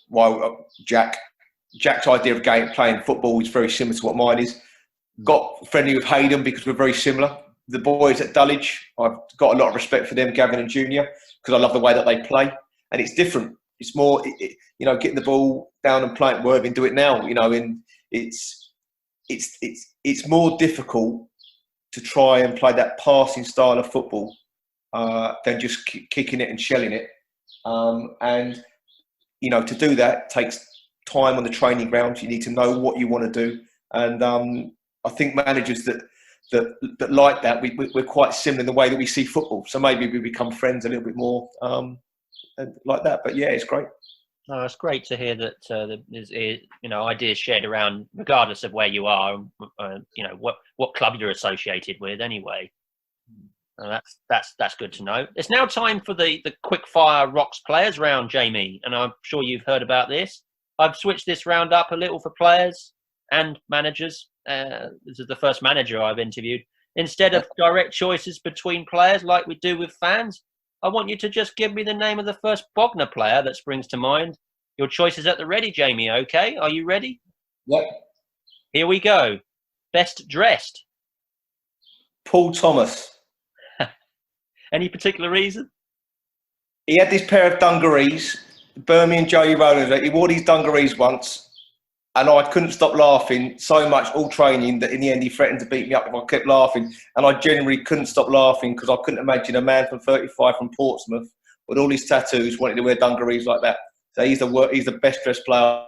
Speaker 2: while Jack's idea of playing football is very similar to what mine is. Got friendly with Hayden because we're very similar. The boys at Dulwich, I've got a lot of respect for them, Gavin and Junior, because I love the way that they play, and it's different. It's more, getting the ball down and playing at Worthing, do it now, and it's more difficult to try and play that passing style of football than just kicking it and shelling it. And to do that takes time on the training ground. You need to know what you want to do. And I think managers that like that, we're quite similar in the way that we see football. So maybe we become friends a little bit more and like that. But yeah, it's great.
Speaker 1: Oh, it's great to hear that there's ideas shared around, regardless of where you are, what club you're associated with. Anyway, that's good to know. It's now time for the quick fire rocks players round, Jamie, and I'm sure you've heard about this. I've switched this round up a little for players and managers. This is the first manager I've interviewed. Instead of direct choices between players like we do with fans, I want you to just give me the name of the first Bognor player that springs to mind. Your choice is at the ready, Jamie, okay? Are you ready?
Speaker 2: Yep.
Speaker 1: Here we go. Best dressed?
Speaker 2: Paul Thomas.
Speaker 1: Any particular reason?
Speaker 2: He had this pair of dungarees, Birmingham Joey Rowlands. He wore these dungarees once, and I couldn't stop laughing so much all training that in the end he threatened to beat me up if I kept laughing. And I genuinely couldn't stop laughing because I couldn't imagine a man from 35 from Portsmouth with all his tattoos wanting to wear dungarees like that. So he's the best dressed player.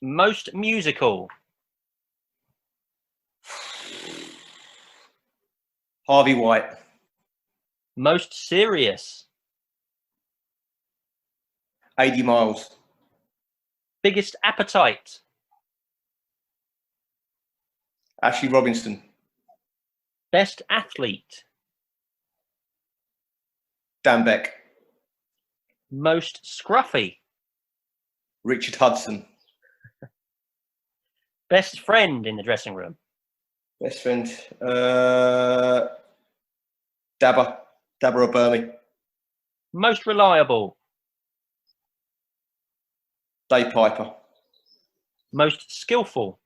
Speaker 1: Most musical?
Speaker 2: Harvey White.
Speaker 1: Most serious?
Speaker 2: 80 Miles.
Speaker 1: Biggest appetite?
Speaker 2: Ashley Robinson.
Speaker 1: Best athlete?
Speaker 2: Dan Beck.
Speaker 1: Most scruffy?
Speaker 2: Richard Hudson.
Speaker 1: Best friend in the dressing room?
Speaker 2: Best friend. Dabba O'Burmy.
Speaker 1: Most reliable?
Speaker 2: Dave Piper.
Speaker 1: Most skillful?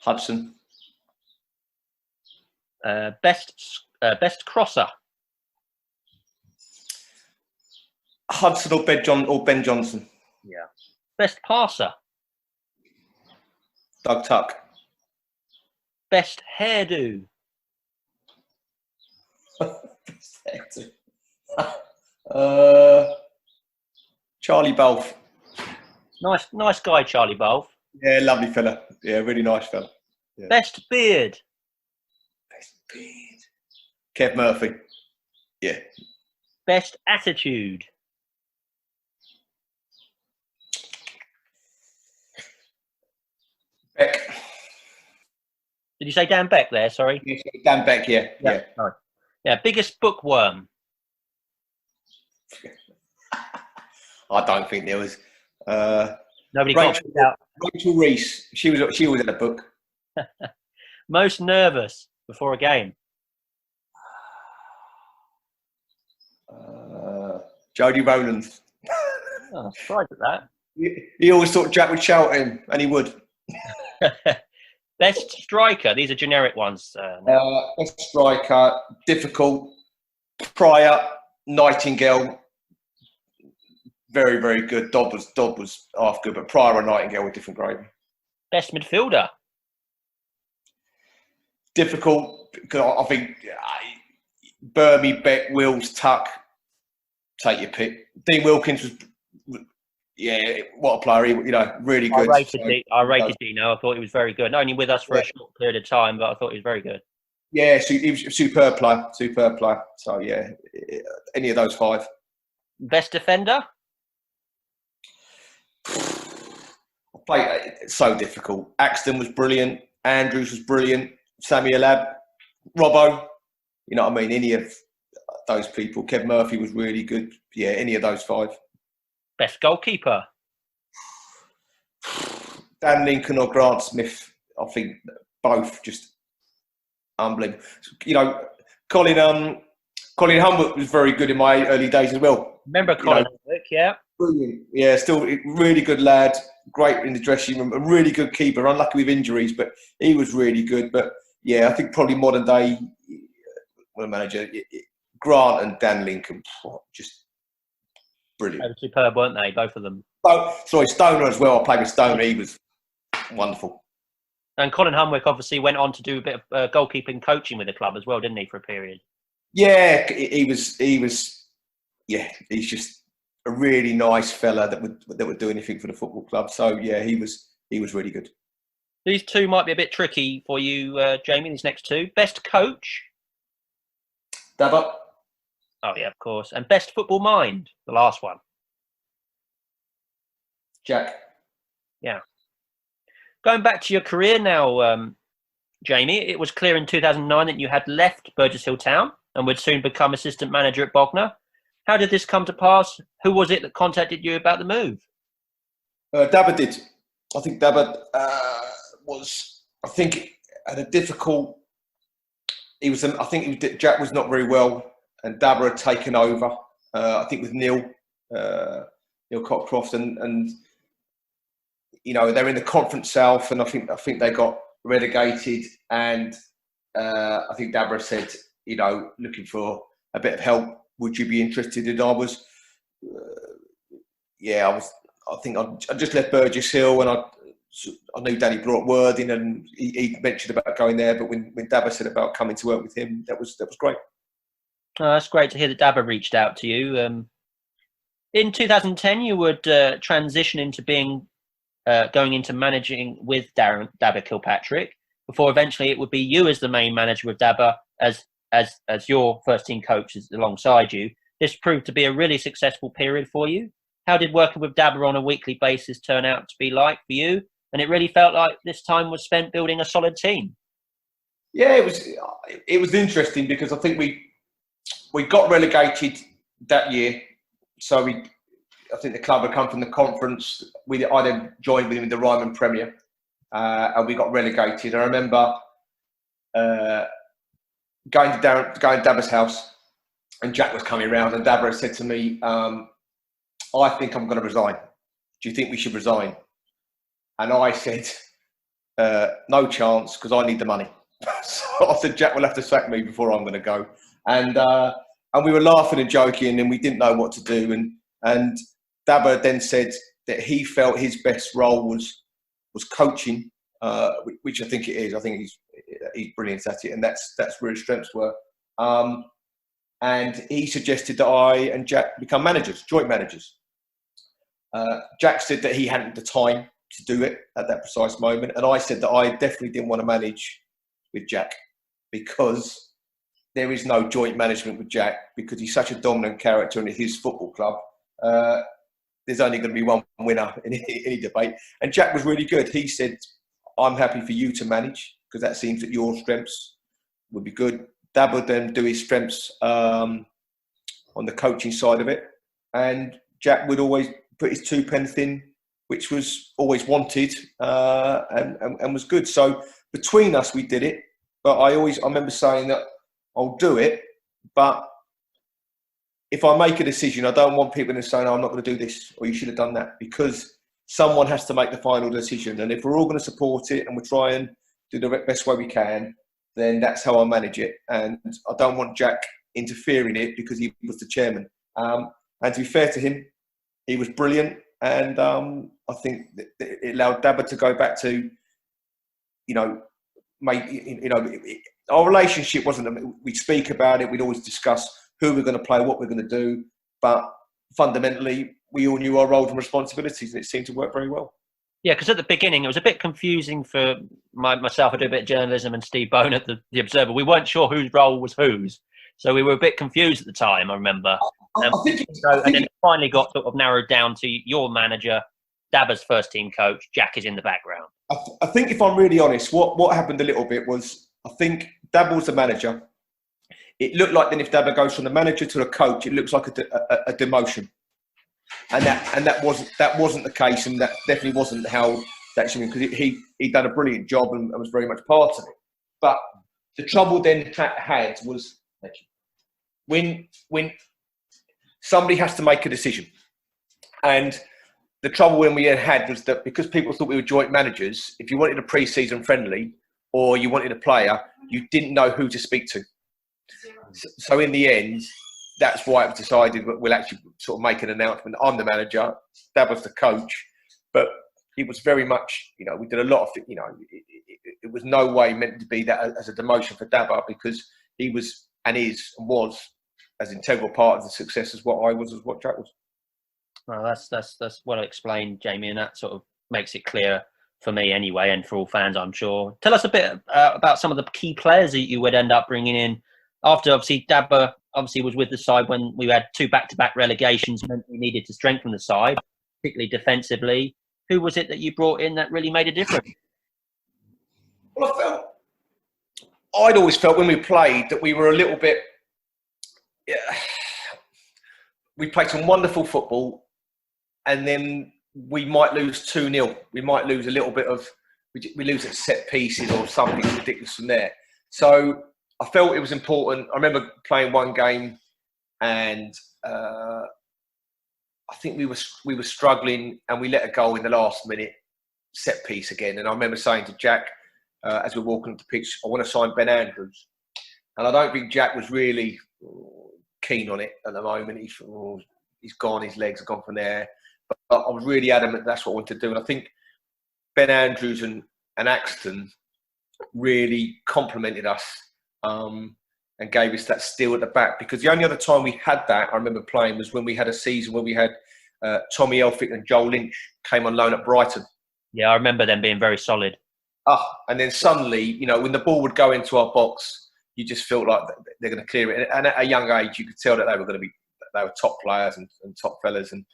Speaker 2: Hudson.
Speaker 1: Best crosser?
Speaker 2: Hudson or Ben Johnson.
Speaker 1: Yeah. Best passer?
Speaker 2: Doug Tuck.
Speaker 1: Best hairdo?
Speaker 2: Charlie Balfe.
Speaker 1: Nice guy, Charlie Balfe.
Speaker 2: Yeah, lovely fella. Yeah, really nice fella. Yeah.
Speaker 1: Best beard?
Speaker 2: Best beard. Kev Murphy. Yeah.
Speaker 1: Best attitude?
Speaker 2: Beck.
Speaker 1: Did you say Dan Beck there? Sorry.
Speaker 2: Yes, Dan Beck. Yeah. Yeah.
Speaker 1: Sorry. Yeah. Biggest bookworm?
Speaker 2: I don't think there was.
Speaker 1: Nobody got it out.
Speaker 2: Rachel Reese. She was in a book.
Speaker 1: Most nervous before a game?
Speaker 2: Jody Rowlands.
Speaker 1: Oh, I'm surprised at that.
Speaker 2: He always thought Jack would shout at him, and he would.
Speaker 1: Best striker? These are generic ones.
Speaker 2: Best striker, difficult. Pryor, Nightingale, very, very good. Dodd was half good, but Pryor and Nightingale were different grade.
Speaker 1: Best midfielder?
Speaker 2: Difficult, because I think Burmy, Beck, Wills, Tuck, take your pick. Dean Wilkins was, what a player. He, really good.
Speaker 1: I rated Dino. I thought he was very good. Not only with us for a short period of time, but I thought he was very good.
Speaker 2: Yeah, he was a superb player. So, yeah, any of those five.
Speaker 1: Best defender?
Speaker 2: It's so difficult. Axton was brilliant. Andrews was brilliant. Samuel Ab, Robbo. You know what I mean? Any of those people. Kev Murphy was really good. Yeah, any of those five.
Speaker 1: Best goalkeeper?
Speaker 2: Dan Lincoln or Grant Smith. I think both just unbelievable. Colin Humwick was very good in my early days as well.
Speaker 1: Remember Colin Humwick, yeah?
Speaker 2: Brilliant. Yeah, still really good lad. Great in the dressing room. A really good keeper. Unlucky with injuries, but he was really good. But yeah, I think probably modern day manager, Grant and Dan Lincoln, just brilliant.
Speaker 1: They were superb, weren't they? Both of them.
Speaker 2: Oh, sorry, Stoner as well. I played with Stoner. He was wonderful.
Speaker 1: And Colin Humwick obviously went on to do a bit of goalkeeping coaching with the club as well, didn't he, for a period?
Speaker 2: Yeah, he was. Yeah, he's just a really nice fella that would do anything for the football club. So yeah, he was really good.
Speaker 1: These two might be a bit tricky for you, Jamie. These next two. Best coach.
Speaker 2: Dabba.
Speaker 1: Oh yeah, of course. And best football mind. The last one.
Speaker 2: Jack.
Speaker 1: Yeah. Going back to your career now, Jamie, it was clear in 2009 that you had left Burgess Hill Town and would soon become assistant manager at Bognor. How did this come to pass? Who was it that contacted you about the move?
Speaker 2: Dabba did. I think Dabba had a difficult. Jack was not very well, and Dabba had taken over. I think with Neil Cockcroft, and they're in the Conference South, and I think they got relegated, and I think Dabba said, looking for a bit of help. Would you be interested? And I was, I think I just left Burgess Hill, and I knew Danny brought word in, and he mentioned about going there. But when Dabba said about coming to work with him, that was great.
Speaker 1: Oh, that's great to hear that Dabba reached out to you. In 2010, you would transition into going into managing with Dabba Kilpatrick, before eventually it would be you as the main manager with Dabba as your first team coaches alongside you. This proved to be a really successful period for you. How did working with Dabba on a weekly basis turn out to be like for you? And it really felt like this time was spent building a solid team.
Speaker 2: Yeah, it was interesting because I think we got relegated that year. So I think the club had come from the conference. I then joined with him in the Ryman Premier, and we got relegated. I remember going to Dabba's house, and Jack was coming around, and Dabba said to me, I think I'm going to resign. Do you think we should resign? And I said, no chance, because I need the money. So I said, Jack will have to sack me before I'm going to go. And we were laughing and joking, and we didn't know what to do. And Dabba then said that he felt his best role was coaching, which I think it is. I think he's brilliant at it, and that's where his strengths were. And he suggested that I and Jack become managers, joint managers. Jack said that he hadn't the time to do it at that precise moment, and I said that I definitely didn't want to manage with Jack because there is no joint management with Jack because he's such a dominant character in his football club. There's only going to be one winner in any debate. And Jack was really good. He said, I'm happy for you to manage because that seems that your strengths would be good. Dab would then do his strengths on the coaching side of it. And Jack would always put his 2 pence in, which was always wanted and was good. So between us, we did it. But I remember saying that I'll do it, but if I make a decision, I don't want people to say, no, I'm not going to do this, or you should have done that, because someone has to make the final decision. And if we're all going to support it and we try and do the best way we can, then that's how I manage it. And I don't want Jack interfering in it because he was the chairman. And to be fair to him, he was brilliant. And I think that it allowed Dabba to go back to, our relationship wasn't, we'd speak about it, we'd always discuss who we're going to play, what we're going to do. But fundamentally, we all knew our roles and responsibilities, and it seemed to work very well.
Speaker 1: Yeah, because at the beginning, it was a bit confusing for myself. I do a bit of journalism, and Steve Bone at the Observer. We weren't sure whose role was whose. So we were a bit confused at the time, I remember. And then it finally got sort of narrowed down to your manager, Dabba's first team coach, Jack is in the background.
Speaker 2: I think if I'm really honest, what happened a little bit was, I think Dabba was the manager. It looked like then if Dabba goes from the manager to the coach, it looks like a demotion. And that wasn't the case, and that definitely wasn't how that should be, because he'd done a brilliant job and was very much part of it. But the trouble then had was when somebody has to make a decision, and the trouble when we had was that because people thought we were joint managers, if you wanted a pre-season friendly or you wanted a player, you didn't know who to speak to. So in the end, that's why it was decided that we'll actually sort of make an announcement. I'm the manager, Dab was the coach, but it was very much, we did a lot of, it was no way meant to be that as a demotion for Dabba, because he was and was as integral part of the success as what I was, as what Jack was.
Speaker 1: Well, that's well explained, Jamie, and that sort of makes it clear for me anyway, and for all fans, I'm sure. Tell us a bit about some of the key players that you would end up bringing in after. Obviously, Dabba obviously was with the side when we had 2 back-to-back relegations, meant we needed to strengthen the side, particularly defensively. Who was it that you brought in that really made a difference?
Speaker 2: Well, I'd always felt when we played that we were a little bit. Yeah, we played some wonderful football, and then we might lose 2-0. We might lose a little bit of. We lose at set pieces or something ridiculous from there. So I felt it was important. I remember playing one game, and I think we were struggling, and we let a goal in the last minute, set piece again. And I remember saying to Jack, as we were walking up the pitch, I want to sign Ben Andrews. And I don't think Jack was really keen on it at the moment. He's gone, his legs have gone from there. But I was really adamant that's what I wanted to do. And I think Ben Andrews and Axton really complimented us and gave us that steel at the back. Because the only other time we had that, I remember playing, was when we had a season where we had Tommy Elphick and Joel Lynch came on loan at Brighton.
Speaker 1: Yeah, I remember them being very solid.
Speaker 2: And then suddenly, when the ball would go into our box, you just felt like they're going to clear it. And at a young age, you could tell that they were top players and top fellas. And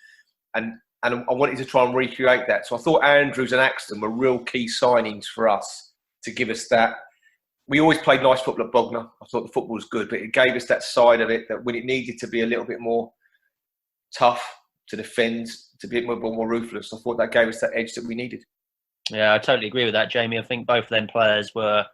Speaker 2: I wanted to try and recreate that. So I thought Andrews and Axton were real key signings for us to give us that. We always played nice football at Bognor. I thought the football was good, but it gave us that side of it that when it needed to be a little bit more tough to defend, to be a bit more ruthless, I thought that gave us that edge that we needed.
Speaker 1: Yeah, I totally agree with that, Jamie. I think both of them players were,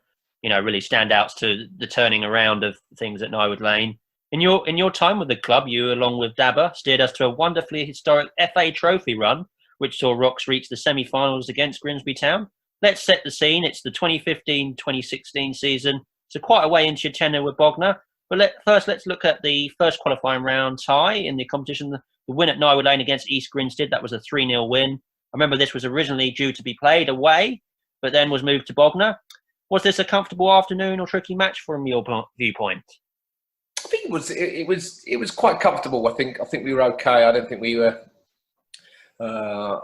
Speaker 1: really standouts to the turning around of things at Nywood Lane. In your time with the club, you, along with Dabba, steered us to a wonderfully historic FA Trophy run, which saw Rocks reach the semi-finals against Grimsby Town. Let's set the scene. It's the 2015-2016 season, so quite a way into your tenure with Bognor. But let's look at the first qualifying round tie in the competition. The win at Nywood Lane against East Grinstead, that was a 3-0 win. I remember this was originally due to be played away, but then was moved to Bognor. Was this a comfortable afternoon or tricky match from your viewpoint?
Speaker 2: I think it was quite comfortable. I think we were okay. I don't think we were. I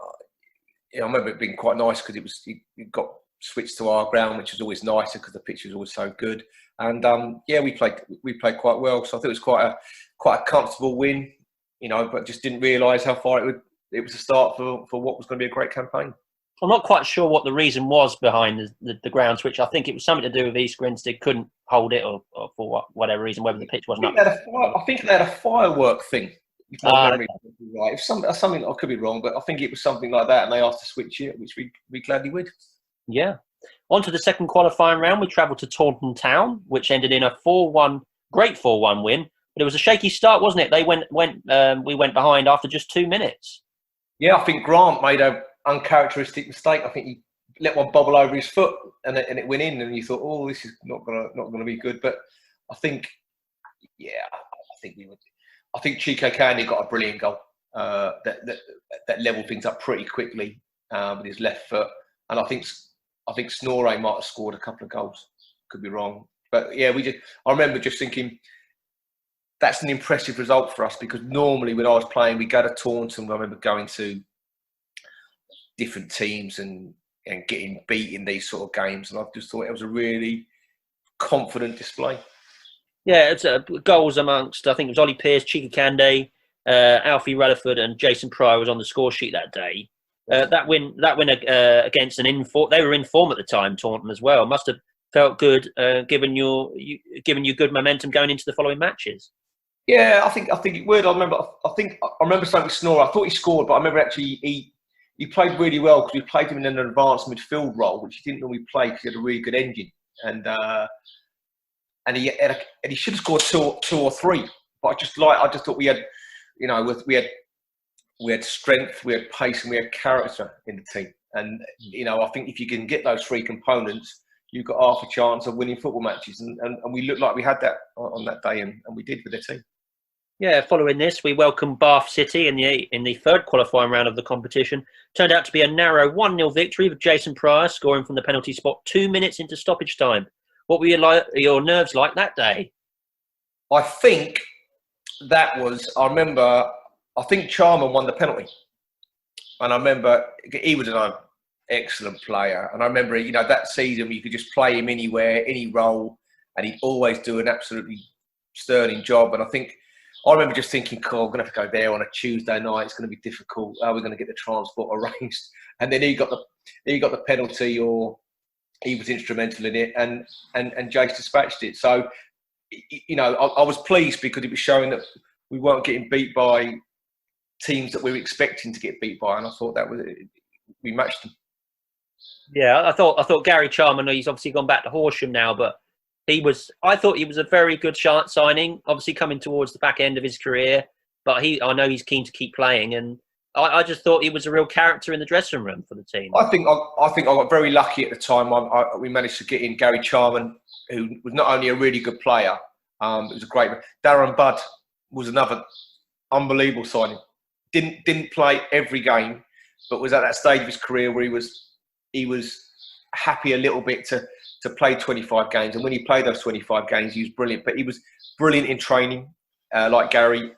Speaker 2: remember it being quite nice because it got switched to our ground, which was always nicer because the pitch was always so good. And we played quite well. So I think it was quite a comfortable win. But just didn't realise how far it was a start for what was going to be a great campaign.
Speaker 1: I'm not quite sure what the reason was behind the ground switch. I think it was something to do with East Grinstead couldn't hold it, or for whatever reason, whether the pitch wasn't up.
Speaker 2: I think they had a firework thing. If my memory is right. If something I could be wrong, but I think it was something like that, and they asked to switch it, which we gladly would.
Speaker 1: Yeah. On to the second qualifying round, we travelled to Taunton Town, which ended in a 4-1, great 4-1 win. But it was a shaky start, wasn't it? We went behind after just 2 minutes.
Speaker 2: Yeah, I think Grant made an uncharacteristic mistake. I think he let one bobble over his foot, and it went in, and you thought, "Oh, this is not gonna be good." But I think I think Chico Candy got a brilliant goal that levelled things up pretty quickly with his left foot, and I think Snorre might have scored a couple of goals. Could be wrong, but yeah, I remember just thinking, that's an impressive result for us, because normally when I was playing, we go to Taunton. I remember going to different teams and getting beat in these sort of games, and I just thought it was a really confident display. Yeah,
Speaker 1: it's goals amongst, I think it was Ollie Pearce, Chika Kande, Alfie Rutherford, and Jason Pryor was on the score sheet that day. That win against they were in form at the time, Taunton as well. Must have felt good, given you good momentum going into the following matches.
Speaker 2: Yeah, I think it would. I remember something with Snorre. I thought he scored, but I remember actually he played really well, because we played him in an advanced midfield role, which he didn't normally play because he had a really good engine, and he should have scored two or three. But I just thought we had, we had strength, we had pace, and we had character in the team. And I think if you can get those three components, you've got half a chance of winning football matches. And we looked like we had that on that day, and we did with the team.
Speaker 1: Yeah, following this, we welcomed Bath City in the third qualifying round of the competition. Turned out to be a narrow 1-0 victory, with Jason Pryor scoring from the penalty spot 2 minutes into stoppage time. What were your nerves like that day?
Speaker 2: I think that was, I remember I think Charman won the penalty. And I remember he was an excellent player. And I remember, you know, that season you could just play him anywhere, any role, and he'd always do an absolutely sterling job. And I remember just thinking, cool, I'm going to have to go there on a Tuesday night. It's going to be difficult. How are we going to get the transport arranged? And then he got the penalty, or he was instrumental in it, and Jace dispatched it. So, you know, I was pleased because it was showing that we weren't getting beat by teams that we were expecting to get beat by, and I thought we matched them.
Speaker 1: Yeah, I thought Gary Charman, he's obviously gone back to Horsham now, but I thought he was a very good chance signing, obviously coming towards the back end of his career, but I know he's keen to keep playing, and I just thought he was a real character in the dressing room for the team.
Speaker 2: I think I got very lucky at the time. We managed to get in Gary Charman, who was not only a really good player, it was a great man. Darren Budd was another unbelievable signing. Didn't play every game, but was at that stage of his career where he was happy a little bit to play 25 games. And when he played those 25 games, he was brilliant. But he was brilliant in training, like Gary,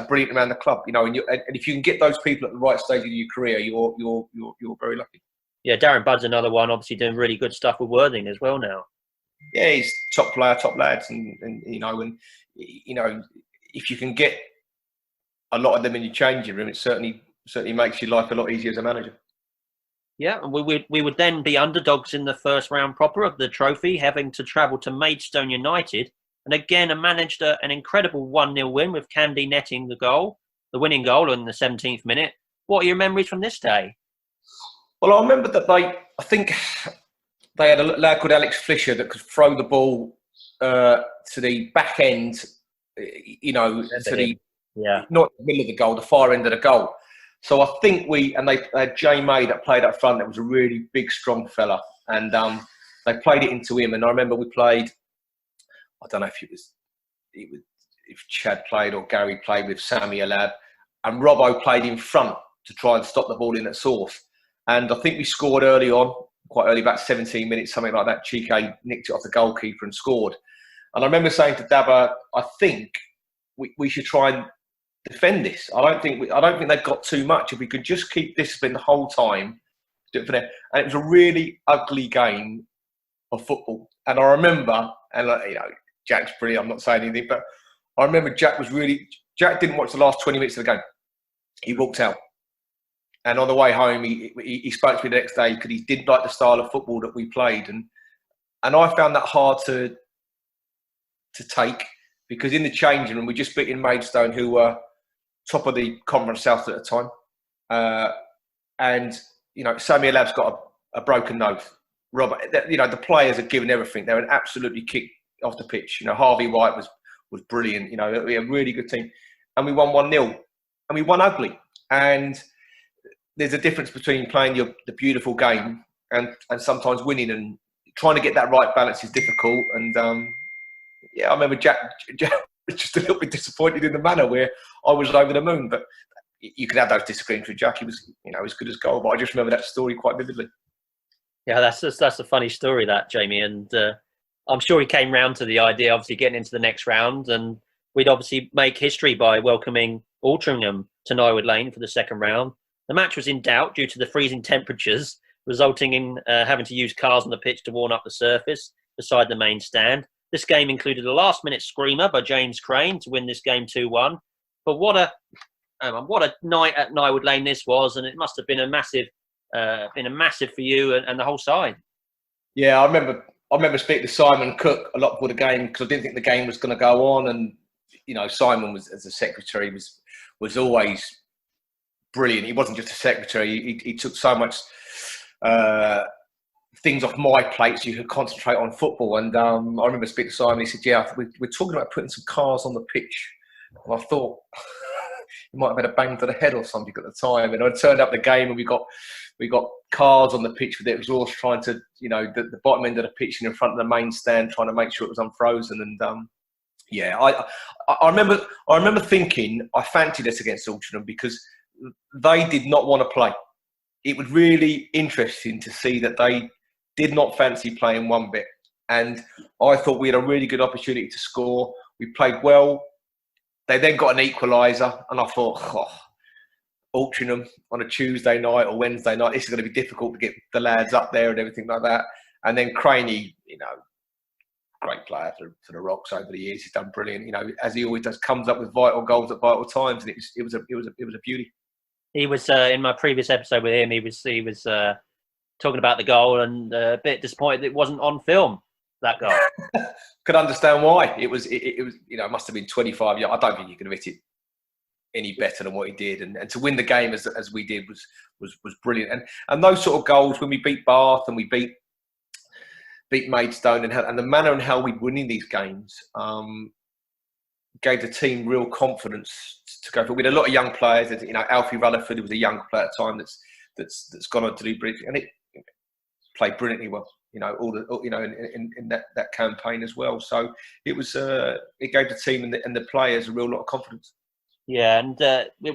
Speaker 2: brilliant around the club. You know, and if you can get those people at the right stage of your career, you're very lucky.
Speaker 1: Yeah, Darren Budd's another one, obviously doing really good stuff with Worthing as well now.
Speaker 2: Yeah, he's top player, top lads, and you know, if you can get a lot of them in your changing room, it certainly makes your life a lot easier as a manager.
Speaker 1: Yeah, and we would then be underdogs in the first round proper of the trophy, having to travel to Maidstone United, and again managed an incredible 1-0 win with Candy netting the winning goal in the 17th minute. What are your memories from this day?
Speaker 2: Well, I remember that I think they had a lad called Alex Fisher that could throw the ball to the back end, you know, not the middle of the goal, the far end of the goal. So I think they had Jay May that played up front. That was a really big, strong fella, and they played it into him. And I remember we played. I don't know if Chad played or Gary played with Sammy Alab, and Robbo played in front to try and stop the ball in at source. And I think we scored early on, quite early, about 17 minutes, something like that. Chike nicked it off the goalkeeper and scored. And I remember saying to Dabba, I think we should try and defend this. I don't think they've got too much. If we could just keep discipline the whole time, do it for them. And it was a really ugly game of football. And I remember, and you know, Jack's brilliant. I'm not saying anything, but I remember Jack didn't watch the last 20 minutes of the game. He walked out. And on the way home, he spoke to me the next day because he didn't like the style of football that we played. And I found that hard to take, because in the changing room, we just beat in Maidstone, who were top of the Conference South at the time. And, you know, Sammy Lab's got a broken nose. Robert, you know, the players are giving everything. They were absolutely kicked off the pitch. You know, Harvey White was brilliant. You know, we had a really good team. And we won 1-0. And we won ugly. And there's a difference between playing the beautiful game and sometimes winning, and trying to get that right balance is difficult. And I remember Jack was just a little bit disappointed in the manner where I was over the moon. But you could have those disagreements with Jack. He was, you know, as good as gold. But I just remember that story quite vividly. Yeah,
Speaker 1: that's a funny story, that, Jamie. And I'm sure he came round to the idea, obviously, getting into the next round. And we'd obviously make history by welcoming Altrincham to Nywood Lane for the second round. The match was in doubt due to the freezing temperatures, resulting in having to use cars on the pitch to warm up the surface beside the main stand. This game included a last-minute screamer by James Crane to win this game 2-1. But what a night at Nywood Lane this was, and it must have been a massive for you and the whole side.
Speaker 2: Yeah, I remember speaking to Simon Cook a lot before the game, because I didn't think the game was going to go on, and you know, Simon was, as a secretary, was always brilliant. He wasn't just a secretary. He took so much things off my plate so you could concentrate on football. And I remember speaking to Simon. He said, "Yeah, we're talking about putting some cars on the pitch." And I thought he might have had a bang to the head or something at the time. And I turned up the game, and we got cars on the pitch with the exhaust, trying to, you know, the bottom end of the pitch and in front of the main stand, trying to make sure it was unfrozen. And I remember thinking I fancied us against Altrincham because they did not want to play. It was really interesting to see that they did not fancy playing one bit. And I thought we had a really good opportunity to score. We played well. They then got an equaliser, and I thought, Altrincham on a Tuesday night or Wednesday night. This is going to be difficult to get the lads up there and everything like that. And then Craney, great player for the Rocks over the years. He's done brilliant. As he always does, comes up with vital goals at vital times, and it was a beauty.
Speaker 1: He was in my previous episode with him. He was talking about the goal and a bit disappointed it wasn't on film. That goal.
Speaker 2: Could understand why. It was. It must have been 25 yards. I don't think you could have hit it any better than what he did, and to win the game as we did was brilliant. And those sort of goals, when we beat Bath and we beat Maidstone, and the manner and how we winning these games gave the team real confidence to go for. We had a lot of young players. Alfie Rutherford, who was a young player at the time, that's gone on to do brilliant, and it played brilliantly well. In that campaign as well. So it was it gave the team and the players a real lot of confidence.
Speaker 1: Yeah, and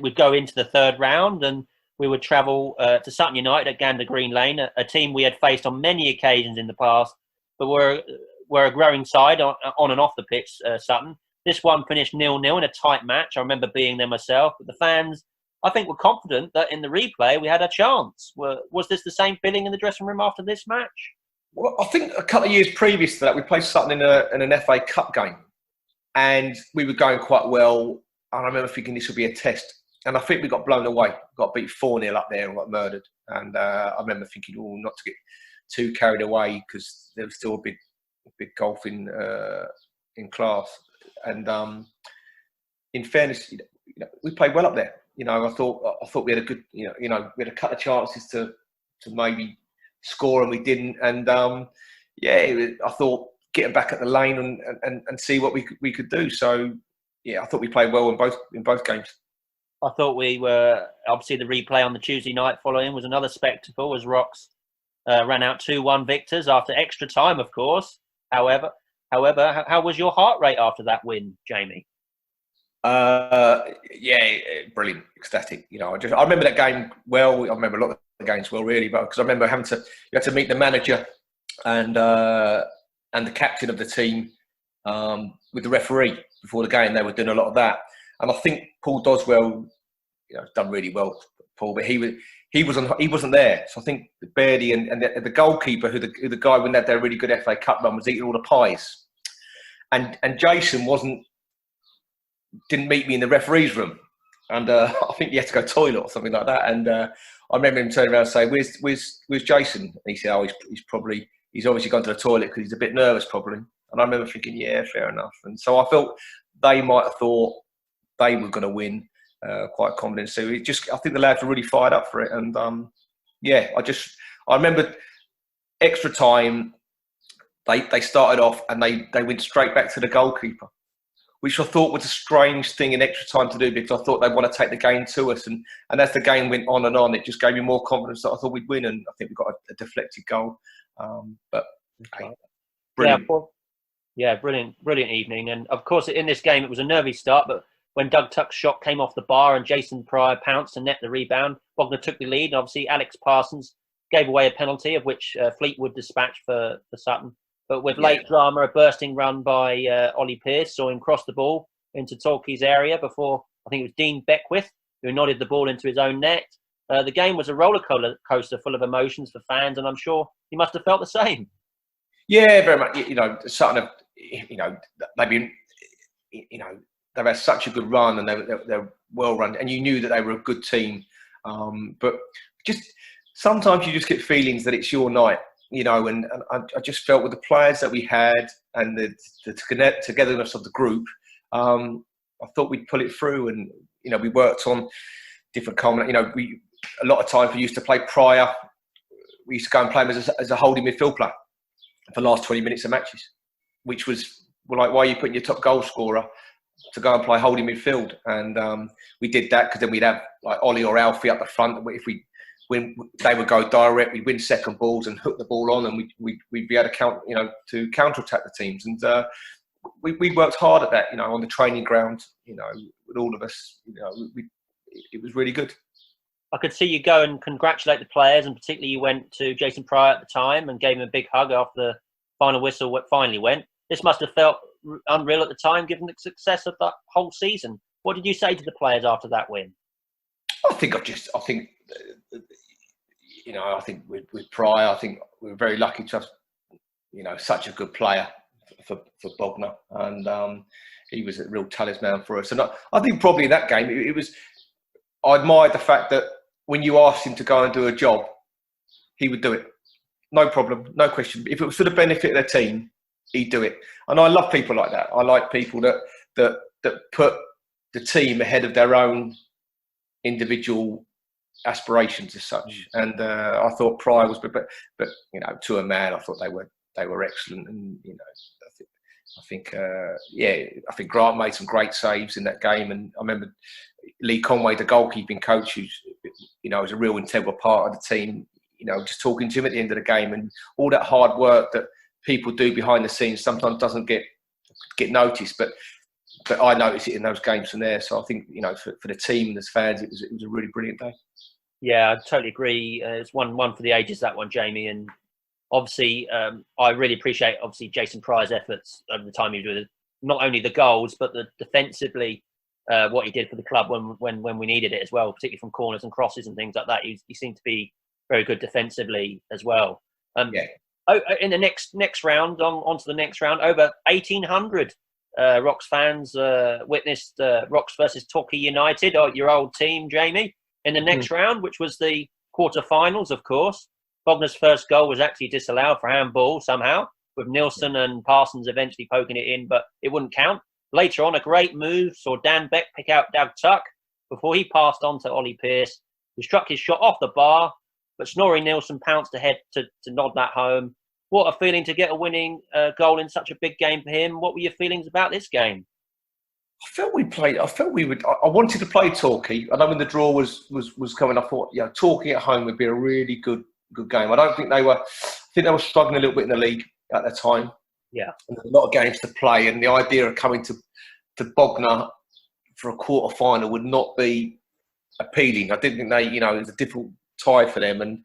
Speaker 1: we'd go into the third round and we would travel to Sutton United at Gander Green Lane, a team we had faced on many occasions in the past, but were a growing side on and off the pitch, Sutton. This one finished 0-0 in a tight match. I remember being there myself, but the fans, I think, were confident that in the replay we had a chance. Was this the same feeling in the dressing room after this match?
Speaker 2: Well, I think a couple of years previous to that, we played Sutton in an FA Cup game, and we were going quite well. And I remember thinking this would be a test, and I think we got blown away. Got beat 4-0 up there and got murdered. And I remember thinking, not to get too carried away because there was still a big gulf in class. And in fairness, we played well up there. I thought we had a good, we had a couple of chances to maybe score, and we didn't. And I thought getting back at the lane and see what we could do. So I thought we played well in both games.
Speaker 1: I thought we were, obviously the replay on the Tuesday night following was another spectacle as Rocks ran out 2-1 victors after extra time, of course. However, how was your heart rate after that win, Jamie?
Speaker 2: Brilliant, ecstatic. I remember that game well. I remember a lot of the games well, really, but because I remember you had to meet the manager and the captain of the team with the referee before the game. They were doing a lot of that, and I think Paul Doswell, done really well, Paul, but he wasn't there. So I think Beardy and the goalkeeper, who the guy when they had their really good FA Cup run, was eating all the pies, and Jason didn't meet me in the referee's room, and I think he had to go toilet or something like that. And I remember him turning around and saying, "Where's Jason?" And he said, "Oh, he's obviously gone to the toilet because he's a bit nervous, probably." And I remember thinking, "Yeah, fair enough." And so I felt they might have thought they were going to win, quite confident. So I think the lads were really fired up for it. And I remember extra time. They started off and they went straight back to the goalkeeper, which I thought was a strange thing in extra time to do, because I thought they'd want to take the game to us. And as the game went on, it just gave me more confidence that I thought we'd win. And I think we got a deflected goal. Brilliant.
Speaker 1: Brilliant evening. And of course, in this game, it was a nervy start, but when Doug Tuck's shot came off the bar and Jason Pryor pounced and net the rebound, Bognor took the lead. And obviously, Alex Parsons gave away a penalty, of which Fleetwood dispatched for Sutton. But with late drama, a bursting run by Ollie Pearce saw him cross the ball into Torquay's area before, I think it was Dean Beckwith, who nodded the ball into his own net. The game was a roller coaster full of emotions for fans, and I'm sure he must have felt the same.
Speaker 2: Yeah, very much. Sutton have, they've been, they've had such a good run, and they're well run, and you knew that they were a good team. But just sometimes you just get feelings that it's your night. And I just felt with the players that we had and the togetherness of the group, I thought we'd pull it through. And we worked on different a lot of times we used to play Pryor. We used to go and play him as a holding midfield player for the last 20 minutes of matches, which was like, why are you putting your top goal scorer to go and play holding midfield? And we did that because then we'd have like Ollie or Alfie up the front. When they would go direct, we'd win second balls and hook the ball on, and we'd be able to counter-attack the teams. And we worked hard at that, on the training ground, with all of us. It was really good.
Speaker 1: I could see you go and congratulate the players, and particularly you went to Jason Pryor at the time and gave him a big hug after the final whistle finally went. This must have felt unreal at the time, given the success of that whole season. What did you say to the players after that win?
Speaker 2: I think, I think with Pryor, I think we were very lucky to have, such a good player for Bogner, and he was a real talisman for us. And I think probably in that game, it was, I admired the fact that when you asked him to go and do a job, he would do it. No problem, no question. If it was for the benefit of the team, he'd do it. And I love people like that. I like people that put the team ahead of their own individual aspirations as such. And I thought Pryor was, but to a man, I thought they were excellent. And I think Grant made some great saves in that game. And I remember Lee Conway, the goalkeeping coach, who's was a real integral part of the team. Just talking to him at the end of the game, and all that hard work that people do behind the scenes sometimes doesn't get noticed, but I noticed it in those games from there. So I think for the team and as fans, it was a really brilliant day.
Speaker 1: Yeah, I totally agree. It's one for the ages, that one, Jamie. And obviously, I really appreciate Jason Pryor's efforts over the time he was doing not only the goals but the defensively. What he did for the club when we needed it as well, particularly from corners and crosses and things like that. He seemed to be very good defensively as well. In the next round, on to the next round, over 1,800 Rox fans witnessed Rox versus Torquay United, your old team, Jamie, in the next round, which was the quarter-finals, of course. Bogner's first goal was actually disallowed for handball somehow, with Nilsson and Parsons eventually poking it in, but it wouldn't count. Later on, a great move saw Dan Beck pick out Doug Tuck before he passed on to Ollie Pearce, who struck his shot off the bar, but Snorri Nilsson pounced ahead to nod that home. What a feeling to get a winning goal in such a big game for him. What were your feelings about this game?
Speaker 2: I wanted to play Torquay. I know when the draw was coming, I thought, Torquay at home would be a really good game. I think they were struggling a little bit in the league at the time.
Speaker 1: Yeah,
Speaker 2: and a lot of games to play, and the idea of coming to Bognor for a quarter final would not be appealing. I didn't think it was a difficult tie for them, and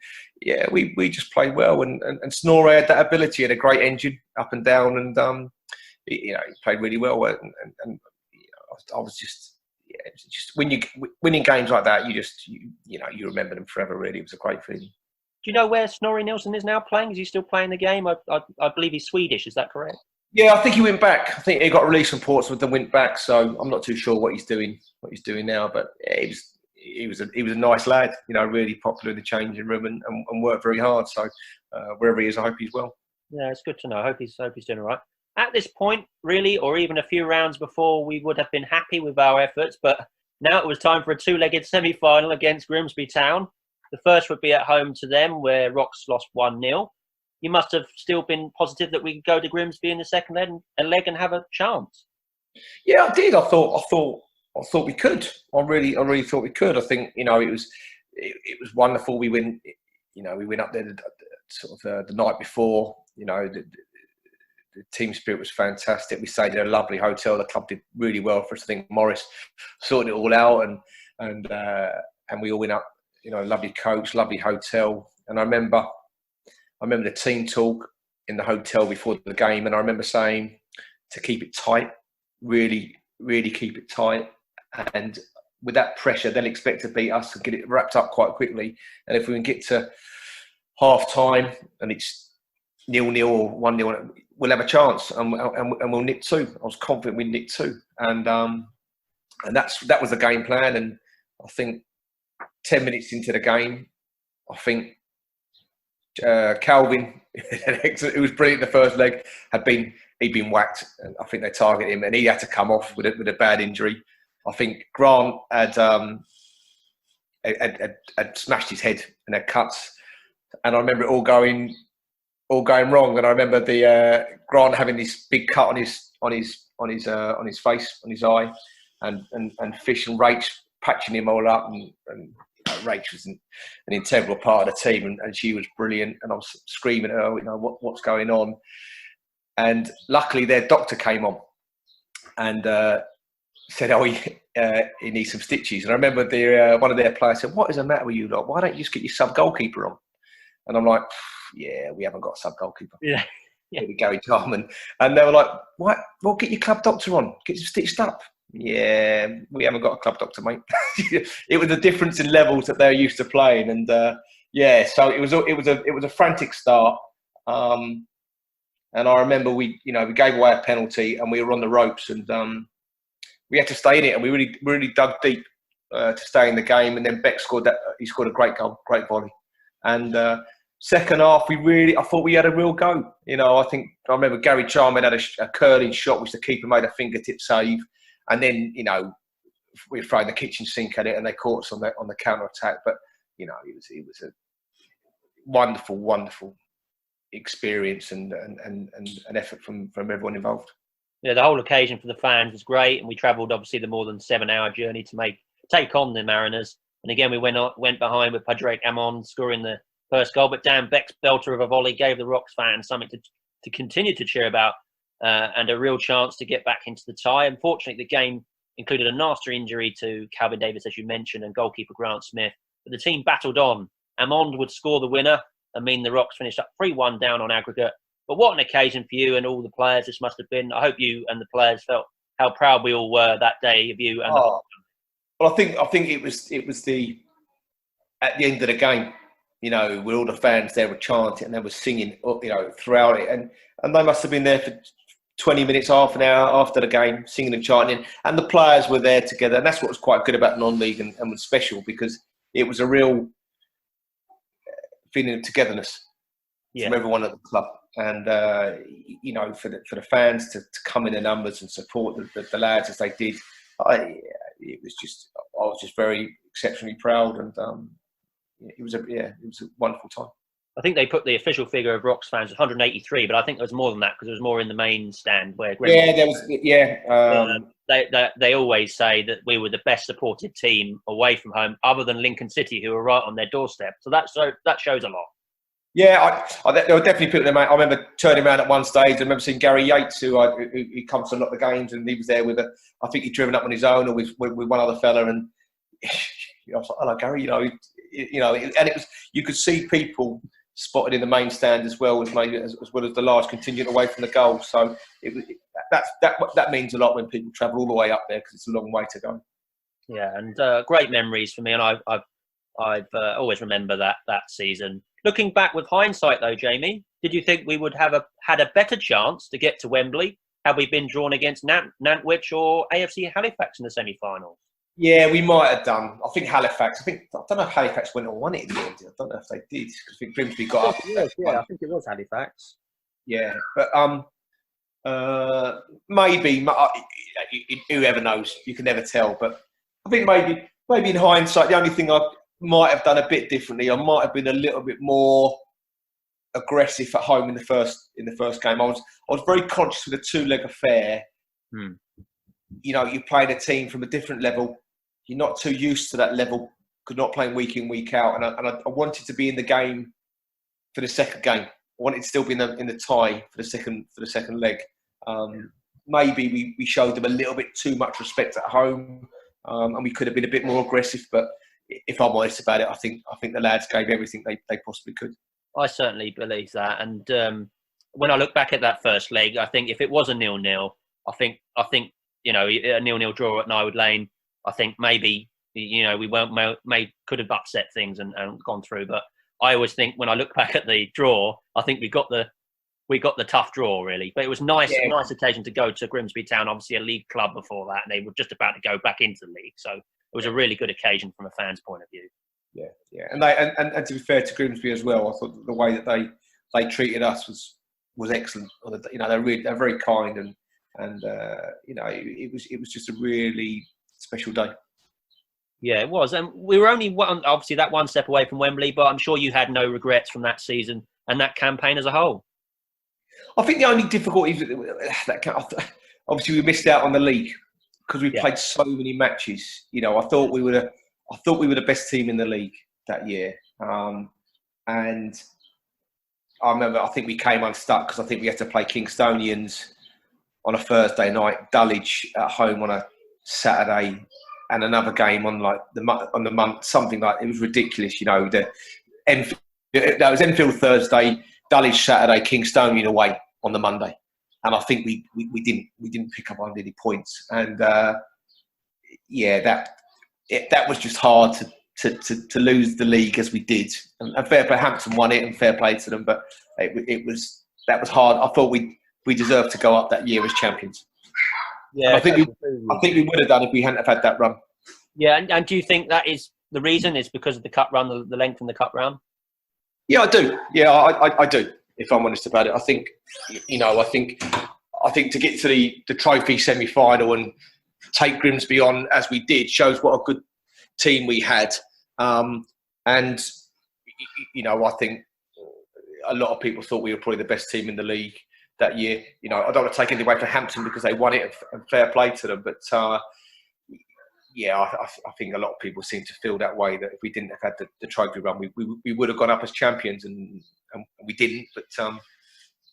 Speaker 2: we just played well, and Snorri had that ability, had a great engine up and down, and he played really well, and I was just when you winning games like that, you remember them forever. Really, it was a great feeling.
Speaker 1: Do you know where Snorri Nilsson is now playing? Is he still playing the game? I believe he's Swedish. Is that correct?
Speaker 2: Yeah, I think he went back. I think he got released from Portsmouth and went back. So I'm not too sure what he's doing now. But he was a nice lad. Really popular in the changing room and worked very hard. So wherever he is, I hope he's well.
Speaker 1: Yeah, it's good to know. I hope he's doing all right. At this point, really, or even a few rounds before, we would have been happy with our efforts. But now it was time for a two-legged semi-final against Grimsby Town. The first would be at home to them, where Rox lost 1-0. You must have still been positive that we could go to Grimsby in the second leg and have a chance.
Speaker 2: Yeah, I did. I thought we could. I really thought we could. I think it was wonderful. We went up there the night before. The team spirit was fantastic. We stayed in a lovely hotel. The club did really well for us. I think Morris sorted it all out, and we all went up. Lovely coach, lovely hotel. And I remember the team talk in the hotel before the game, and I remember saying to keep it tight, really, really keep it tight. And with that pressure, they'll expect to beat us and get it wrapped up quite quickly. And if we can get to half time and it's 0-0 or 1-0, we'll have a chance and we'll nick two. I was confident we'd nick two. And that was the game plan. And I think 10 minutes into the game, I think Calvin, who was brilliant in the first leg, he'd been whacked, and I think they targeted him, and he had to come off with a bad injury. I think Grant had smashed his head and had cuts, and I remember it all going wrong. And I remember the Grant having this big cut on his face, on his eye, and Fish and Rach patching him all up, and Rach was an integral part of the team, and she was brilliant. And I was screaming at her, what's going on? And luckily, their doctor came on and said, he needs some stitches. And I remember one of their players said, "What is the matter with you lot? Why don't you just get your sub goalkeeper on?" And I'm like, "Yeah, we haven't got a sub goalkeeper." Yeah. Here we go, Tom. And they were like, "What? Well, get your club doctor on. Get him stitched up." Yeah, we haven't got a club doctor, mate. It was the difference in levels that they're used to playing, and yeah, so it was a frantic start. And I remember we gave away a penalty, and we were on the ropes, and we had to stay in it, and we really dug deep to stay in the game. And then Beck scored that. He scored a great goal, great volley, and second half I thought we had a real go. I remember Gary Charman had a curling shot which the keeper made a fingertip save. And then, we were throwing the kitchen sink at it, and they caught us on the counter attack. But it was a wonderful, wonderful experience and an effort from everyone involved.
Speaker 1: Yeah, the whole occasion for the fans was great, and we travelled obviously the more than 7-hour journey to take on the Mariners. And again, we went behind with Padraig Amond scoring the first goal, but Dan Beck's belter of a volley gave the Rocks fans something to continue to cheer about. And a real chance to get back into the tie. Unfortunately, the game included a nasty injury to Calvin Davis, as you mentioned, and goalkeeper Grant Smith. But the team battled on. Amond would score the winner and mean the Rocks finished up 3-1 down on aggregate. But what an occasion for you and all the players this must have been. I hope you and the players felt how proud we all were that day of you. And
Speaker 2: well, I think it was at the end of the game, where all the fans there were chanting and they were singing, throughout it, and they must have been there for 20 minutes, half an hour after the game, singing and chanting, and the players were there together. And that's what was quite good about non-league and was special, because it was a real feeling of togetherness from everyone at the club. And, for the fans to come in their numbers and support the lads as they did, I was just very exceptionally proud, and it was a wonderful time.
Speaker 1: I think they put the official figure of Rocks fans at 183, but I think there was more than that because there was more in the main stand where.
Speaker 2: There was. Yeah.
Speaker 1: They always say that we were the best supported team away from home, other than Lincoln City, who were right on their doorstep. So that shows a lot.
Speaker 2: Yeah, there were definitely people there, mate. I remember turning around at one stage. I remember seeing Gary Yates, who comes to a lot of the games, and he was there with I think he'd driven up on his own or with one other fella, and I was like, "Hello, Gary," and it was, you could see people spotted in the main stand as well as well as the large contingent away from the goal. So that means a lot when people travel all the way up there, because it's a long way to go.
Speaker 1: Yeah, and great memories for me, and I've always remember that season. Looking back with hindsight, though, Jamie, did you think we would have had a better chance to get to Wembley had we been drawn against Nantwich or AFC Halifax in the semi-finals?
Speaker 2: Yeah, we might have done. I think Halifax. I don't know if Halifax went and won it in the end. I don't know if they did, because I think Grimsby got up.
Speaker 1: Yeah, I think it was Halifax.
Speaker 2: Yeah, but maybe whoever knows. You can never tell. But I think maybe in hindsight, the only thing I might have done a bit differently, I might have been a little bit more aggressive at home in the first game. I was very conscious of the two-leg affair. You're playing a team from a different level. You're not too used to that level, because not playing week in, week out. And I wanted to be in the game for the second game. I wanted to still be in the tie for the second leg. Maybe we showed them a little bit too much respect at home, and we could have been a bit more aggressive. But if I'm honest about it, I think the lads gave everything they possibly could.
Speaker 1: I certainly believe that. And when I look back at that first leg, I think if it was a 0-0, I think a 0-0 draw at Nywood Lane, I think maybe we could have upset things and gone through. But I always think, when I look back at the draw, I think we got the tough draw, really. But it was nice occasion to go to Grimsby Town, obviously a league club before that, and they were just about to go back into the league. So it was a really good occasion from a fan's point of view.
Speaker 2: Yeah, and to be fair to Grimsby as well, I thought the way that they treated us was excellent. They're very kind, and it was just a really special day.
Speaker 1: Yeah, it was. And we were only that one step away from Wembley, but I'm sure you had no regrets from that season and that campaign as a whole.
Speaker 2: I think the only difficulty, obviously we missed out on the league because we played so many matches. I thought we were the best team in the league that year. And I remember, I think we came unstuck because I think we had to play Kingstonians on a Thursday night, Dulwich at home on a Saturday, and another game on the month, something like, it was ridiculous. That was Enfield Thursday, Dulwich Saturday, Kingstonian away on the Monday, and I think we didn't pick up on any points, and yeah, that was just hard to lose the league as we did. And fair play, Hampton won it, and fair play to them. But that was hard. I thought we deserved to go up that year as champions.
Speaker 1: Yeah,
Speaker 2: I think we would have done if we hadn't have had that run.
Speaker 1: Yeah, and do you think that is the reason? Is because of the cup run, the length in the cup run?
Speaker 2: Yeah, I do. Yeah, I do. If I'm honest about it, I think I think to get to the trophy semi-final and take Grimsby on as we did shows what a good team we had. And I think a lot of people thought we were probably the best team in the league that year. I don't want to take anything away from Hampton because they won it, and fair play to them. But I think a lot of people seem to feel that way, that if we didn't have had the trophy run, we would have gone up as champions, and we didn't. But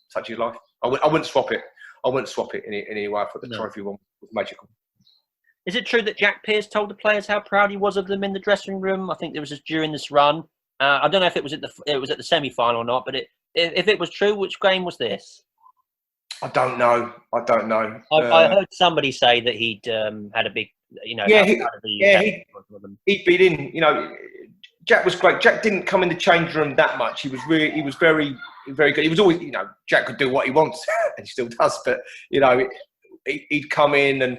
Speaker 2: such is life. I wouldn't swap it. I wouldn't swap it in any way. I thought the trophy one was magical.
Speaker 1: Is it true that Jack Pearce told the players how proud he was of them in the dressing room? I think it was just during this run. I don't know if it was at the semi-final or not, but if it was true, which game was this?
Speaker 2: I don't know.
Speaker 1: I heard somebody say that he'd had a big,
Speaker 2: he'd been in. Jack was great. Jack didn't come in the change room that much. He was very, very good. He was always, Jack could do what he wants, and he still does. But he'd come in, and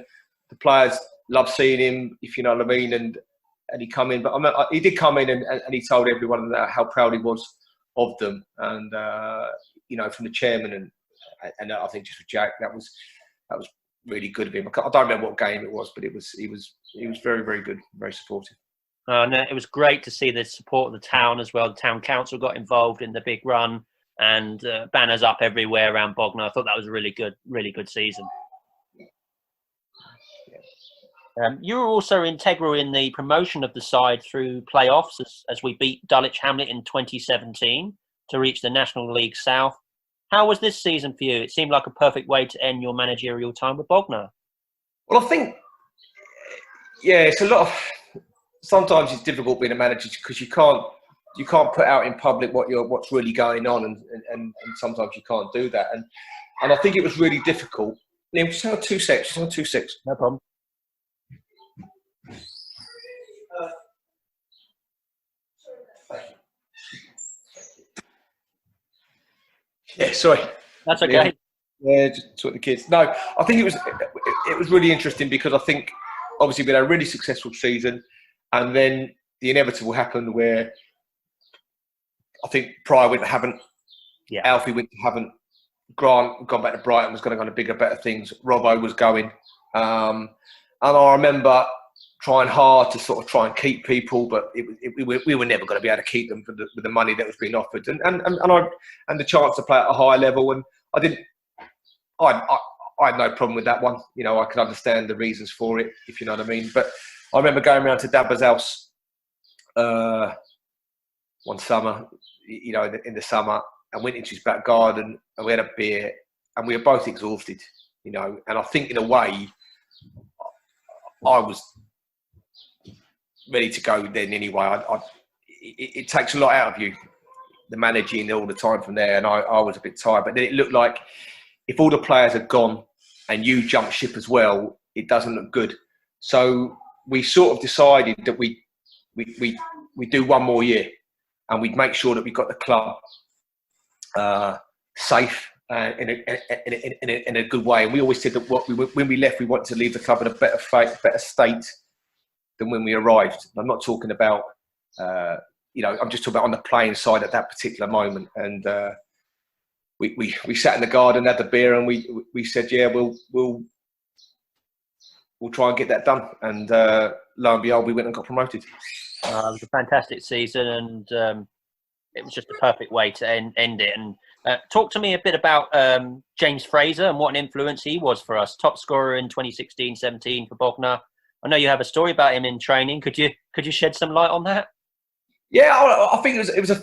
Speaker 2: the players loved seeing him, if you know what I mean. And he'd come in, but he did come in, and he told everyone how proud he was of them, and from the chairman and I think just with Jack, that was really good of him. I don't remember what game it was, but he was very, very good, very supportive.
Speaker 1: And it was great to see the support of the town as well. The town council got involved in the big run, and banners up everywhere around Bognor. I thought that was a really good season. You were also integral in the promotion of the side through playoffs as we beat Dulwich Hamlet in 2017 to reach the National League South. How was this season for you? It seemed like a perfect way to end your managerial time with Bognor.
Speaker 2: Well, I think, it's a lot of. Sometimes it's difficult being a manager because you can't put out in public what's really going on, and sometimes you can't do that. And I think it was really difficult. Liam, just hang on 2 secs. Just hang on 2 secs.
Speaker 1: No problem.
Speaker 2: Yeah, sorry.
Speaker 1: That's okay.
Speaker 2: Yeah, just talk to the kids. No, I think it was really interesting because I think obviously we had a really successful season, and then the inevitable happened where I think Pryor went to Havant, Alfie went to Havant, Grant gone back to Brighton, was going to go on to bigger, better things. Robbo was going, and I remember trying hard to sort of try and keep people, but we were never going to be able to keep them with the money that was being offered, and the chance to play at a higher level. And I had no problem with that one. I could understand the reasons for it, if you know what I mean. But I remember going around to Dabba's house one summer, in the summer, and went into his back garden, and we had a beer, and we were both exhausted, and I think in a way I was ready to go then anyway. It takes a lot out of you, the managing all the time from there, and I was a bit tired. But then it looked like if all the players had gone and you jumped ship as well, it doesn't look good. So we sort of decided that we do one more year, and we'd make sure that we got the club safe in a good way. And we always said that when we left, we wanted to leave the club in a better state than when we arrived. I'm not talking about, I'm just talking about on the playing side at that particular moment. And we sat in the garden, had the beer, and we said, yeah, we'll try and get that done. And lo and behold, we went and got promoted.
Speaker 1: It was a fantastic season, and it was just a perfect way to end it. And talk to me a bit about James Fraser and what an influence he was for us. Top scorer in 2016-17 for Bognor. I know you have a story about him in training. Could you shed some light on that?
Speaker 2: Yeah, I think it was a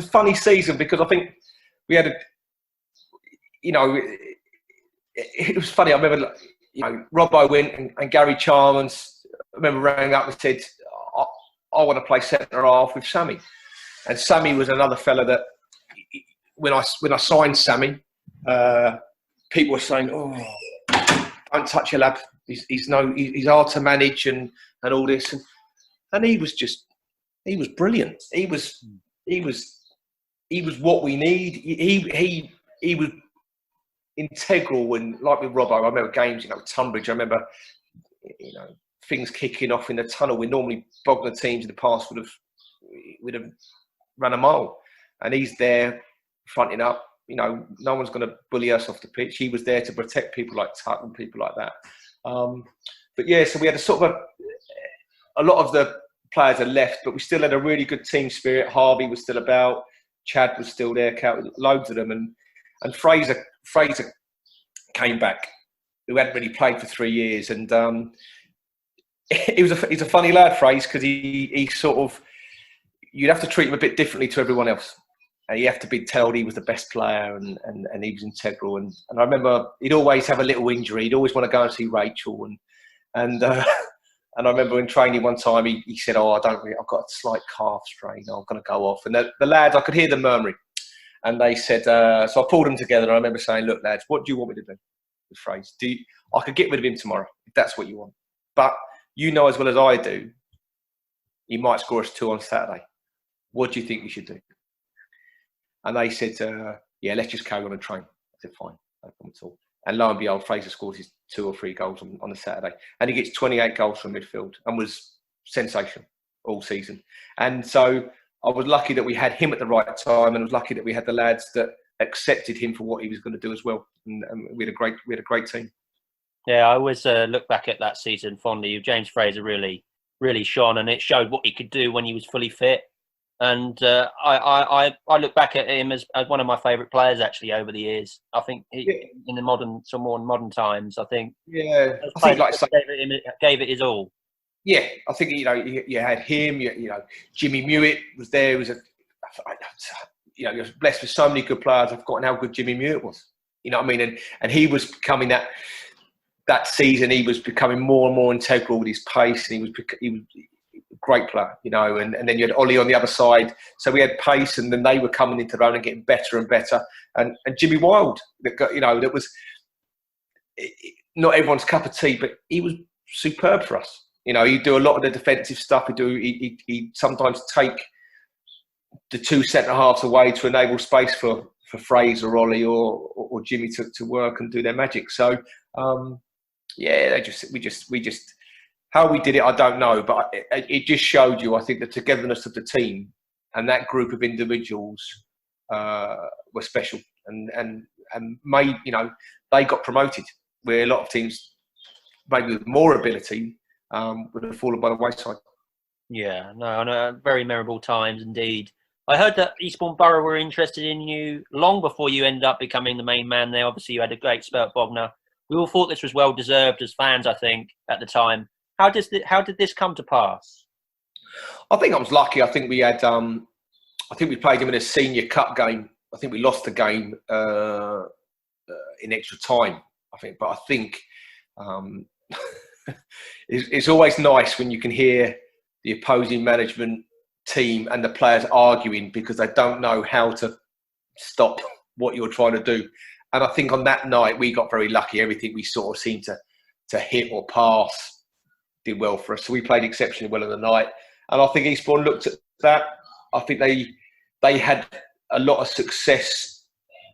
Speaker 2: funny season because I think we had it was funny. I remember Robbo went and Gary Chalmers. I remember rang up and said, I want to play centre half with Sammy. And Sammy was another fella that when I signed Sammy, people were saying, "Oh, don't touch your lad. he's hard to manage and all this, and he was brilliant. He was what we need. He was integral, and like with Robbo, I remember games, Tunbridge. I remember, things kicking off in the tunnel. We normally Bognor teams in the past would have run a mile, and he's there fronting up. No one's going to bully us off the pitch. He was there to protect people like Tuck and people like that. But yeah, so we had a lot of the players had left, but we still had a really good team spirit. Harvey was still about, Chad was still there, loads of them, and Fraser came back, who hadn't really played for 3 years, and he's a funny lad, Fraser, because he sort of, you'd have to treat him a bit differently to everyone else. You have to be told he was the best player, and he was integral. And I remember he'd always have a little injury. He'd always want to go and see Rachel, and I remember in training one time he said, I've got a slight calf strain. I'm going to go off. And the lads, I could hear them murmuring, and they said, so I pulled them together. And I remember saying, look, lads, what do you want me to do with Fraser? I could get rid of him tomorrow if that's what you want, but you know as well as I do, he might score us 2 on Saturday. What do you think we should do? And they said, yeah, let's just carry on and train. I said, fine, no problem at all. And lo and behold, Fraser scores his 2 or 3 goals on the Saturday. And he gets 28 goals from midfield and was sensational all season. And so I was lucky that we had him at the right time, and I was lucky that we had the lads that accepted him for what he was going to do as well. And we had a great team. Yeah,
Speaker 1: I always look back at that season fondly. James Fraser really, really shone, and it showed what he could do when he was fully fit. And I look back at him as one of my favourite players actually over the years. I think in the more modern times, I think
Speaker 2: I think
Speaker 1: gave it his all.
Speaker 2: Yeah, I think you had him. Jimmy Mewett was there. He was you're blessed with so many good players. I've forgotten how good Jimmy Mewett was. You know what I mean? And he was becoming that season. He was becoming more and more integral with his pace, and he was great player, and then you had Ollie on the other side. So we had pace, and then they were coming into their own and getting better and better. And Jimmy Wild, that was not everyone's cup of tea, but he was superb for us. He'd do a lot of the defensive stuff. He'd sometimes take the 2 centre halves away to enable space for Fraser, Ollie, or Jimmy to work and do their magic. So we just. How we did it, I don't know, but it just showed you, I think, the togetherness of the team and that group of individuals were special, and made, they got promoted, where a lot of teams, maybe with more ability, would have fallen by the wayside.
Speaker 1: Yeah, no, very memorable times indeed. I heard that Eastbourne Borough were interested in you long before you ended up becoming the main man there. Obviously, you had a great spell at Bognor. We all thought this was well deserved as fans, I think, at the time. How did this come to pass?
Speaker 2: I think I was lucky. I think we had. I think we played him in a senior cup game. I think we lost the game in extra time. I think, but I think it's always nice when you can hear the opposing management team and the players arguing because they don't know how to stop what you're trying to do. And I think on that night we got very lucky. Everything we sort of seemed to hit or pass did well for us, so we played exceptionally well in the night. And I think Eastbourne looked at that. I think they had a lot of success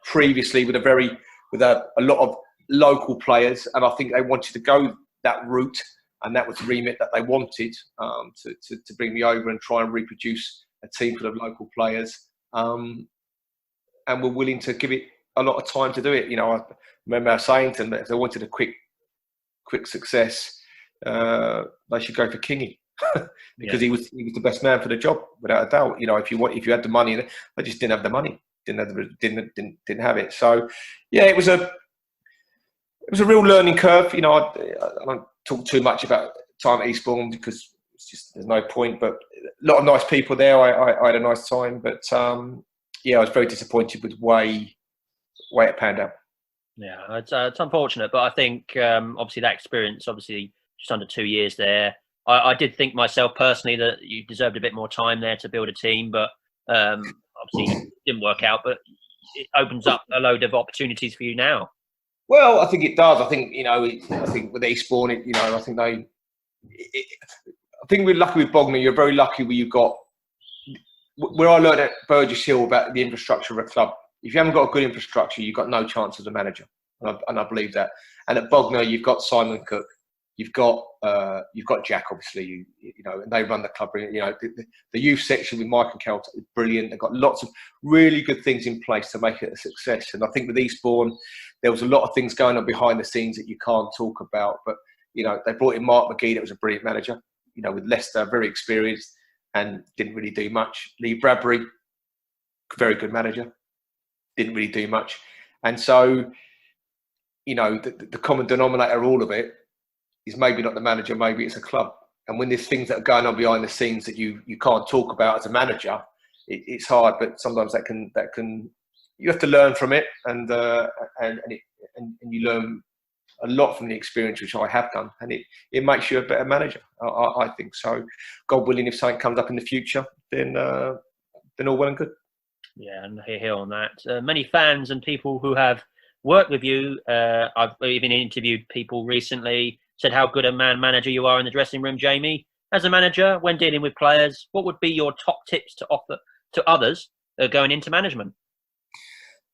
Speaker 2: previously with a lot of local players, and I think they wanted to go that route, and that was the remit that they wanted, to bring me over and try and reproduce a team full of local players, and were willing to give it a lot of time to do it. I remember saying to them that if they wanted a quick success, they should go for Kingy because he was the best man for the job, without a doubt. If you had the money, they just didn't have the money, didn't have it. So yeah, it was a real learning curve. I don't talk too much about time at Eastbourne because it's just there's no point. But a lot of nice people there. I had a nice time, but I was very disappointed with the way it panned out.
Speaker 1: Yeah, it's unfortunate, but I think obviously that experience, just under 2 years there, I did think myself personally that you deserved a bit more time there to build a team, but obviously it didn't work out. But it opens up a load of opportunities for you now.
Speaker 2: Well, I think it does. I think, I think with Eastbourne, I think I think we're lucky with Bognor. You're very lucky where you've got, where I learned at Burgess Hill about the infrastructure of a club. If you haven't got a good infrastructure, you've got no chance as a manager. And I believe that. And at Bognor, you've got Simon Cook. You've got Jack, obviously, and they run the club. The youth section with Mike and Kel is brilliant. They've got lots of really good things in place to make it a success. And I think with Eastbourne, there was a lot of things going on behind the scenes that you can't talk about. But, they brought in Mark McGee, that was a brilliant manager, with Leicester, very experienced and didn't really do much. Lee Bradbury, very good manager, didn't really do much. And so, the common denominator of all of it is maybe not the manager, maybe it's a club. And when there's things that are going on behind the scenes that you can't talk about as a manager, it's hard. But sometimes that can you have to learn from it, and you learn a lot from the experience, which I have done, and it makes you a better manager. I think so. God willing, if something comes up in the future, then all well and good.
Speaker 1: Yeah, and hear on that. Many fans and people who have worked with you, I've even interviewed people recently, said how good a manager you are in the dressing room, Jamie. As a manager, when dealing with players, what would be your top tips to offer to others going into management?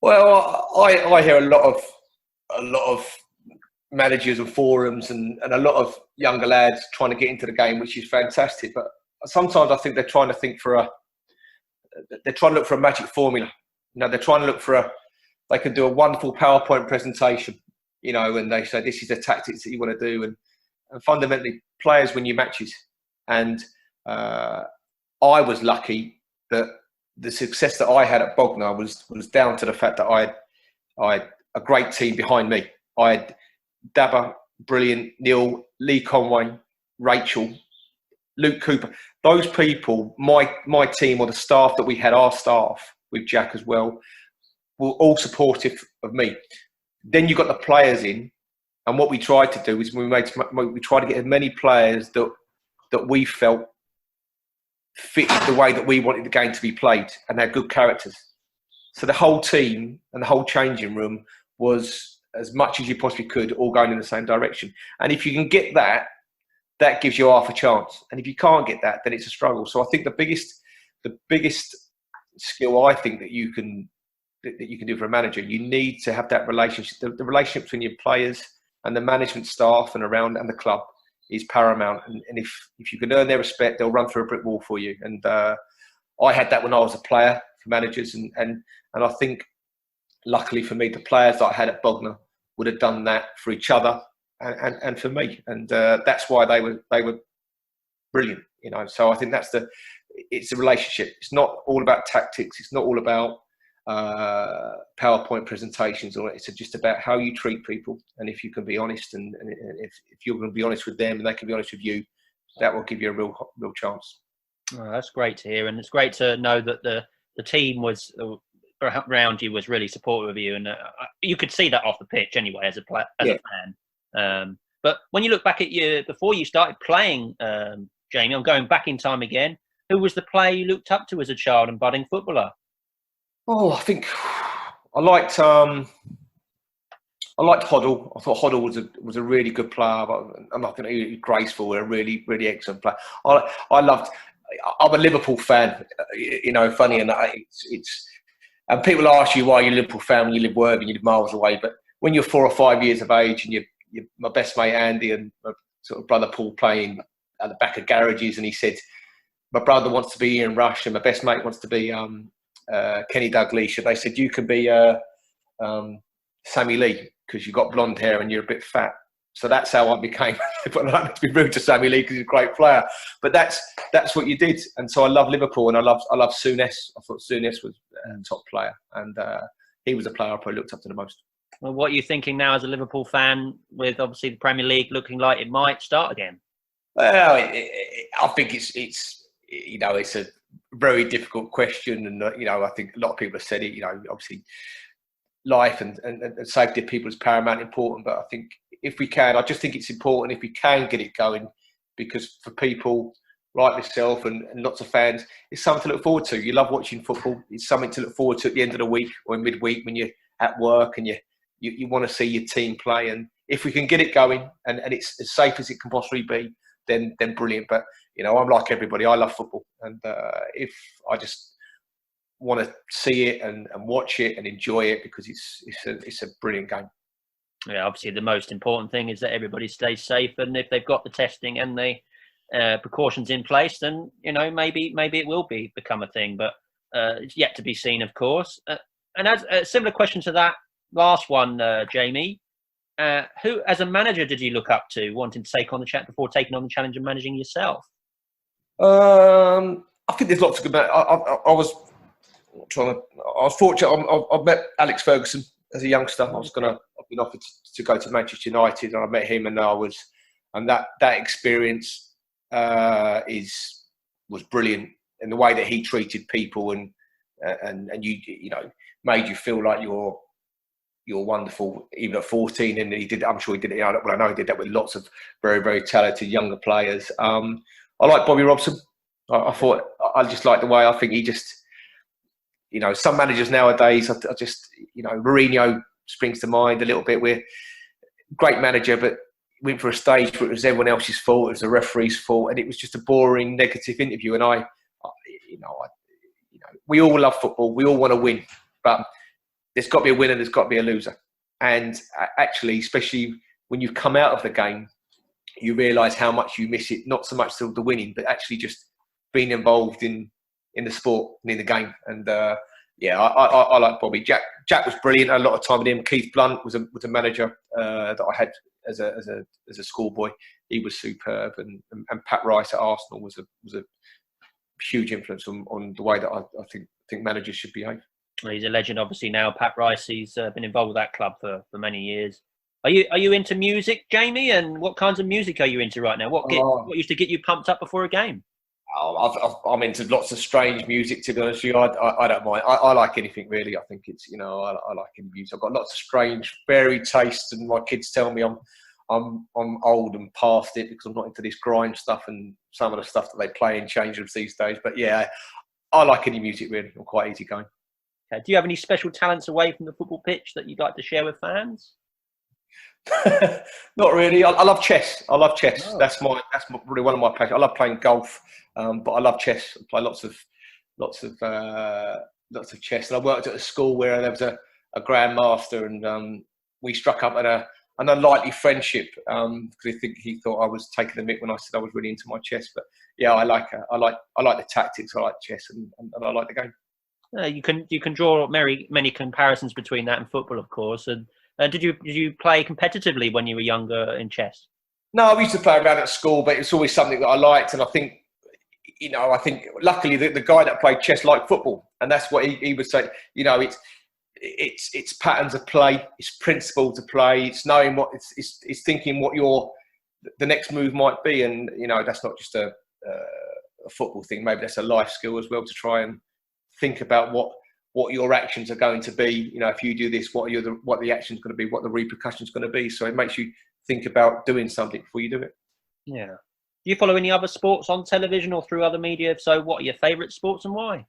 Speaker 2: Well, I hear a lot of managers and forums and a lot of younger lads trying to get into the game, which is fantastic. But sometimes I think they're trying to look for a magic formula. They're trying to look for they can do a wonderful PowerPoint presentation, and they say this is the tactics that you want to do, and fundamentally players win your matches. And I was lucky that the success that I had at Bognor was down to the fact that I had a great team behind me. I had Dabba, brilliant, Neil, Lee Conway, Rachel, Luke Cooper. Those people, my team, or the staff that we had, our staff with Jack as well, were all supportive of me. Then you got the players in, and what we tried to do is we tried to get as many players that we felt fit the way that we wanted the game to be played, and had good characters. So the whole team and the whole changing room was, as much as you possibly could, all going in the same direction. And if you can get that, that gives you half a chance. And if you can't get that, then it's a struggle. So I think the biggest skill I think that you can do for a manager, you need to have that relationship. The relationship between your players and the management staff and the club is paramount. And if you can earn their respect, they'll run through a brick wall for you. And I had that when I was a player for managers, and I think luckily for me, the players that I had at Bognor would have done that for each other and for me, and that's why they were brilliant. So I think it's a relationship. It's not all about tactics. It's not all about PowerPoint presentations, or it's just about how you treat people. And if you can be honest, and if you're going to be honest with them and they can be honest with you, that will give you a real chance.
Speaker 1: Oh, that's great to hear, and it's great to know that the team was around you was really supportive of you, and you could see that off the pitch anyway as a fan. But when you look back at you before you started playing, Jamie, I'm going back in time again. Who was the player you looked up to as a child and budding footballer?
Speaker 2: Oh, I think I liked Hoddle. I thought Hoddle was a really good player, and I think he was graceful, a really, really excellent player. I'm a Liverpool fan. Funny enough, it's and people ask you why you're a Liverpool fan when you live Worthing, you live miles away. But when you're 4 or 5 years of age, and you're my best mate Andy and my sort of brother Paul playing at the back of garages, and he said, my brother wants to be Ian Rush and my best mate wants to be Kenny Dalglish. And they said, you can be Sammy Lee because you've got blonde hair and you're a bit fat. So that's how I became. But I don't have to be rude to Sammy Lee because he's a great player. But that's what you did. And so I love Liverpool, and I love Souness. I thought Souness was a top player, and he was a player I probably looked up to the most.
Speaker 1: Well, what are you thinking now as a Liverpool fan, with obviously the Premier League looking like it might start again?
Speaker 2: Well, I think it's a very difficult question, and I think a lot of people have said it. Obviously, life and safety of people is paramount important. But I think if we can, I just think it's important if we can get it going, because for people like myself and lots of fans, it's something to look forward to. You love watching football. It's something to look forward to at the end of the week or in midweek when you're at work and You want to see your team play, and if we can get it going and it's as safe as it can possibly be, then brilliant. But I'm like everybody. I love football, and if I just want to see it and watch it and enjoy it, because it's a brilliant game.
Speaker 1: Yeah, obviously the most important thing is that everybody stays safe, and if they've got the testing and the precautions in place, then maybe it will become a thing. But it's yet to be seen, of course. And as a similar question to that last one, Jamie, who as a manager did you look up to, wanting to take on the chat before taking on the challenge of managing yourself?
Speaker 2: I think there's lots of good. I was fortunate. I met Alex Ferguson as a youngster. I've been offered to go to Manchester United, and I met him, and that experience was brilliant, in the way that he treated people and made you feel like you're wonderful, even at 14. And he did. I'm sure he did it. I know he did that with lots of very, very talented younger players. I like Bobby Robson. I thought I just like the way, I think he just, some managers nowadays, I just, Mourinho springs to mind a little bit. We're great manager, but went for a stage where it was everyone else's fault, it was the referee's fault, and it was just a boring, negative interview. And we all love football, we all want to win, but there's got to be a winner, there's got to be a loser. And actually, especially when you've come out of the game, you realise how much you miss it. Not so much the winning, but actually just being involved in the sport and in the game. And I like Bobby. Jack was brilliant. I had a lot of time with him. Keith Blunt was a manager that I had as a schoolboy. He was superb, and Pat Rice at Arsenal was a huge influence on the way that I think managers should behave.
Speaker 1: Well, he's a legend, obviously now. Pat Rice. He's been involved with that club for many years. Are you into music, Jamie? And what kinds of music are you into right now? What used to get you pumped up before a game?
Speaker 2: I'm into lots of strange music, to be honest with you. I don't mind. I like anything, really. I think it's, I like any music. I've got lots of strange, varied tastes, and my kids tell me I'm old and past it, because I'm not into this grime stuff and some of the stuff that they play in change rooms these days. But yeah, I like any music, really. I'm quite easygoing.
Speaker 1: Okay. Do you have any special talents away from the football pitch that you'd like to share with fans?
Speaker 2: Not really. I love chess. Oh. That's really one of my passions. I love playing golf, but I love chess. I play lots of chess. And I worked at a school where there was a grandmaster, and we struck up an unlikely friendship, because he thought I was taking the mick when I said I was really into my chess. But yeah, I like the tactics. I like chess, and I like the game.
Speaker 1: You can draw many comparisons between that and football, of course. And did you play competitively when you were younger in chess?
Speaker 2: No, we used to play around at school, but it's always something that I liked. And I think luckily the guy that played chess liked football, and that's what he would say. It's patterns of play, it's principle to play, it's knowing it's thinking what the next move might be, and that's not just a football thing. Maybe that's a life skill as well, to try and think about what your actions are going to be. If you do this, what the action's going to be, what the repercussion's going to be. So it makes you think about doing something before you do it. Yeah.
Speaker 1: Do you follow any other sports on television or through other media? If so, what are your favourite sports and why?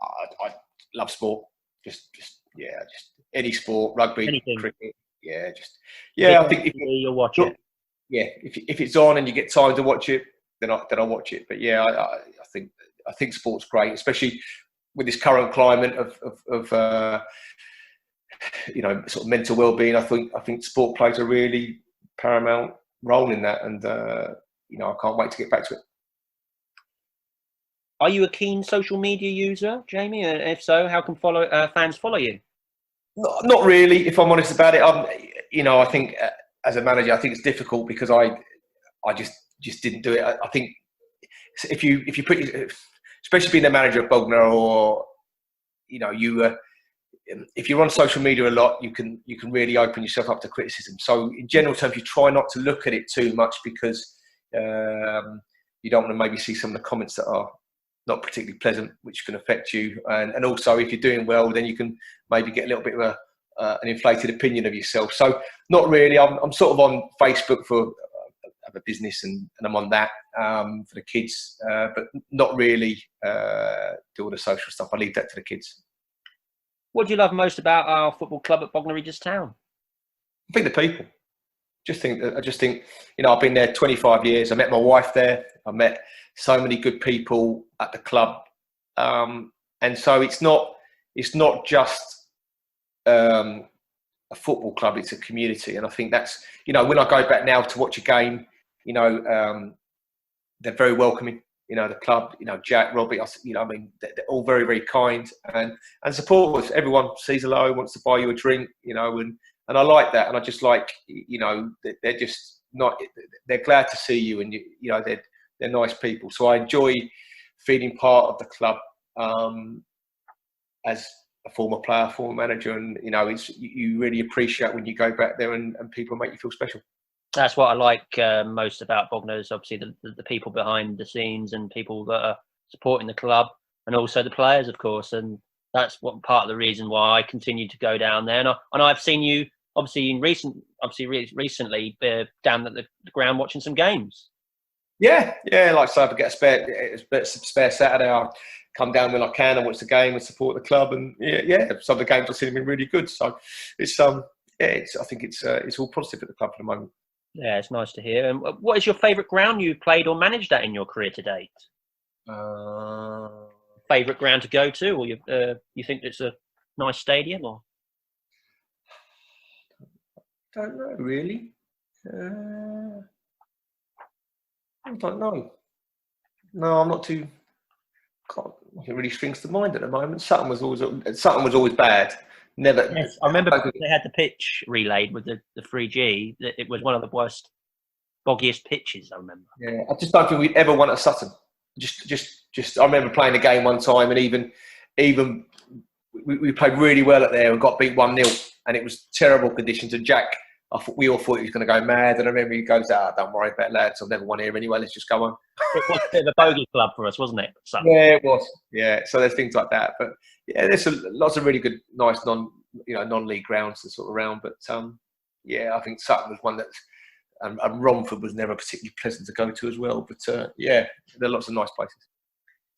Speaker 2: I love sport. Just any sport, rugby,
Speaker 1: anything.
Speaker 2: Cricket. I think
Speaker 1: you'll watch it.
Speaker 2: Yeah, if it's on and you get time to watch it, then I'll watch it. But yeah, I think sport's great, especially with this current climate of sort of mental well-being. I think sport plays a really paramount role in that, and I can't wait to get back to it.
Speaker 1: Are you a keen social media user, Jamie? And if so, how can fans follow you?
Speaker 2: Not really, if I'm honest about it. I think as a manager, I think it's difficult because I just didn't do it. I think if you put, especially being a manager of Bognor, or if you're on social media a lot, you can really open yourself up to criticism. So in general terms, you try not to look at it too much, because you don't want to maybe see some of the comments that are not particularly pleasant, which can affect you. And also, if you're doing well, then you can maybe get a little bit of an inflated opinion of yourself. So not really. I'm sort of on Facebook for a business, and I'm on that for the kids, but not really do all the social stuff. I leave that to the kids.
Speaker 1: What do you love most about our football club at Bognor Regis Town?
Speaker 2: I think the people. I just think, you know, I've been there 25 years. I met my wife there. I met so many good people at the club, and so it's not just a football club. It's a community, and I think that's, you know, when I go back now to watch a game, you know, they're very welcoming. You know, the club, you know, Jack, Robbie, you know, I mean, they're all very, very kind and supportive. Everyone sees hello, wants to buy you a drink, you know, and I like that. And I just like, you know, they're just not, they're glad to see you, and you know, they're nice people. So I enjoy feeling part of the club as a former player, former manager, and you know, you really appreciate when you go back there and people make you feel special.
Speaker 1: That's what I like most about Bognor, is obviously the people behind the scenes and people that are supporting the club, and also the players, of course. And that's what part of the reason why I continue to go down there. And I've seen you obviously recently down at the ground watching some games.
Speaker 2: Yeah. Like I say, if I get a spare Saturday, I'll come down when I can and watch the game and support the club. And yeah, some of the games I've seen have been really good. So it's I think it's all positive at the club for the moment.
Speaker 1: Yeah, it's nice to hear. And what is your favourite ground you've played or managed at in your career to date? Favourite ground to go to, or you think it's a nice stadium, or?
Speaker 2: Don't know really. I don't know. No, I'm not too. Nothing really springs to mind at the moment. Sutton was always bad. Never.
Speaker 1: Yes, I remember they had the pitch relayed with the 3G. It was one of the worst, boggiest pitches. I remember.
Speaker 2: Yeah, I just don't think we'd ever won at Sutton. Just. I remember playing a game one time, and even we played really well at there and got beat 1-0, and it was terrible conditions. And Jack, we all thought he was going to go mad. And I remember he goes, "Don't worry about it, lads. I've never won here anyway. Let's just go on."
Speaker 1: It was a bit of a bogey club for us, wasn't it? Sutton?
Speaker 2: Yeah, it was. Yeah, so there's things like that, but yeah, there's lots of really good, nice non-league grounds to sort of around. But yeah, I think Sutton was one that, and Romford was never particularly pleasant to go to as well. But yeah, there are lots of nice places.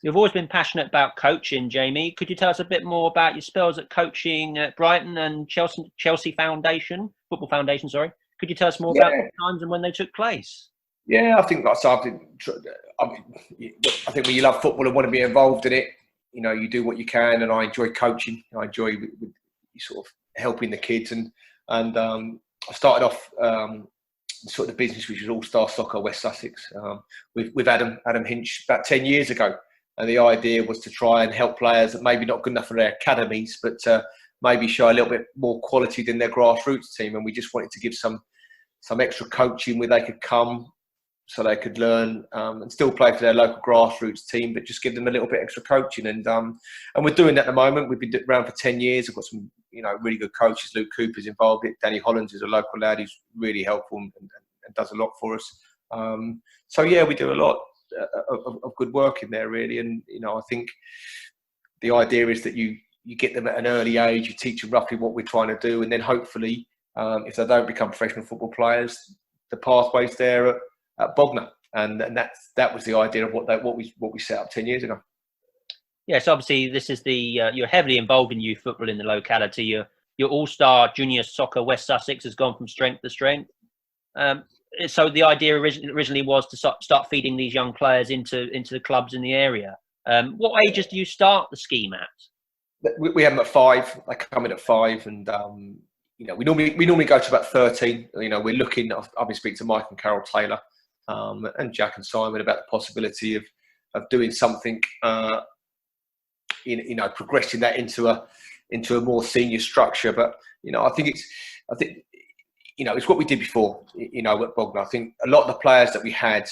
Speaker 1: You've always been passionate about coaching, Jamie. Could you tell us a bit more about your spells at coaching at Brighton and Chelsea Foundation, Football Foundation? Sorry. Could you tell us more about the times and when they took place?
Speaker 2: Yeah, I think I think when you love football and want to be involved in it, you know, you do what you can. And I enjoy coaching. I enjoy sort of helping the kids. And I started off sort of the business, which was All Star Soccer West Sussex, with Adam Hinch about 10 years ago. And the idea was to try and help players that maybe not good enough for their academies, but maybe show a little bit more quality than their grassroots team. And we just wanted to give some extra coaching where they could come, so they could learn and still play for their local grassroots team, but just give them a little bit extra coaching. And we're doing that at the moment. We've been around for 10 years. We've got some, you know, really good coaches. Luke Cooper's involved in it. Danny Hollands is a local lad who's really helpful and does a lot for us. So yeah, we do a lot of good work in there, really. And you know, I think the idea is that you get them at an early age. You teach them roughly what we're trying to do, and then hopefully, if they don't become professional football players, the pathway's there at Bognor, and that was the idea of what we set up 10 years ago.
Speaker 1: Yes, obviously this is you're heavily involved in youth football in the locality. Your All-Star Junior Soccer West Sussex has gone from strength to strength. So the idea originally was to start feeding these young players into the clubs in the area. What ages do you start the scheme at?
Speaker 2: We have them at 5. They come in at 5, and you know, we normally go to about 13. You know, we're looking. I've been speaking to Mike and Carol Taylor, and Jack and Simon about the possibility of doing something, you know, progressing that into a more senior structure. But you know, I think you know, it's what we did before. You know, at Bognor, I think a lot of the players that we had,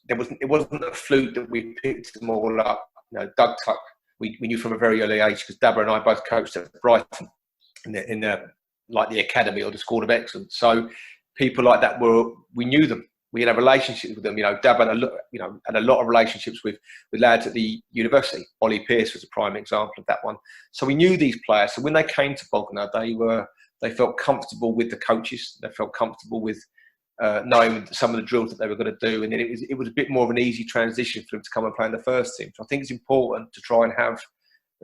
Speaker 2: it wasn't a fluke that we picked them all up. You know, Doug Tuck, we knew from a very early age, because Dabba and I both coached at Brighton in the like the academy or the School of Excellence. So people like that we knew them. We had a relationship with them. You know, Dab had a lot of relationships with lads at the university. Ollie Pearce was a prime example of that one. So we knew these players. So when they came to Bognor, they felt comfortable with the coaches. They felt comfortable with knowing some of the drills that they were going to do. And then it was a bit more of an easy transition for them to come and play in the first team. So I think it's important to try and have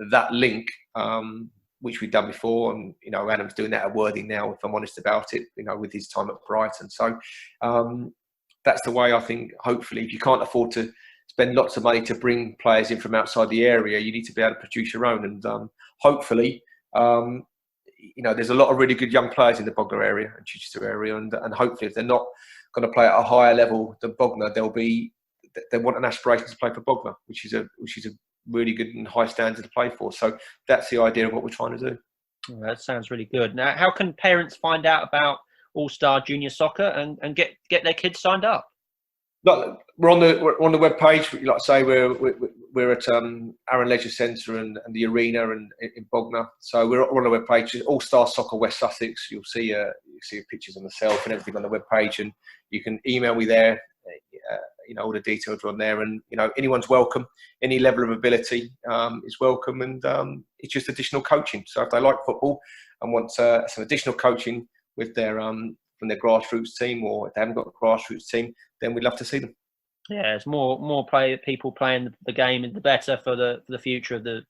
Speaker 2: that link which we've done before. And, you know, Adam's doing that at Worthing now, if I'm honest about it, you know, with his time at Brighton. So that's the way I think, hopefully, if you can't afford to spend lots of money to bring players in from outside the area, you need to be able to produce your own. And hopefully, you know, there's a lot of really good young players in the Bognor area and Chichester area. And hopefully, if they're not going to play at a higher level than Bognor, they want an aspiration to play for Bognor, which is a really good and high standard to play for. So that's the idea of what we're trying to do.
Speaker 1: Oh, that sounds really good. Now, how can parents find out about All-Star Junior Soccer and get their kids signed up?
Speaker 2: Look, we're on the web page. Like I say, we're at Arran Leisure Centre and the Arena in Bognor. So we're on the web page. All Star Soccer West Sussex. You'll see pictures of myself and everything on the web page, and you can email me there. You know, all the details are on there, and you know, anyone's welcome. Any level of ability is welcome, and it's just additional coaching. So if they like football and want some additional coaching with their from their grassroots team, or if they haven't got a grassroots team, then we'd love to see them. Yeah,
Speaker 1: it's more people playing the game, the better for the future of the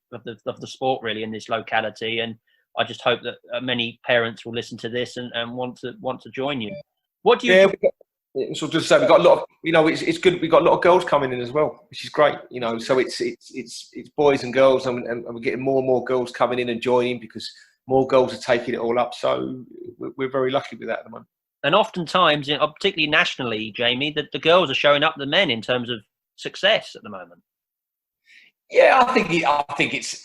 Speaker 1: sport, really, in this locality. And I just hope that many parents will listen to this and want to join you. What do you?
Speaker 2: Yeah, so just say we've got a lot of, you know, it's good. We've got a lot of girls coming in as well, which is great. You know, so it's boys and girls, and we're getting more and more girls coming in and joining because more girls are taking it all up. So we're very lucky with that at the moment.
Speaker 1: And oftentimes, particularly nationally, Jamie, the girls are showing up the men in terms of success at the moment.
Speaker 2: Yeah, I think it's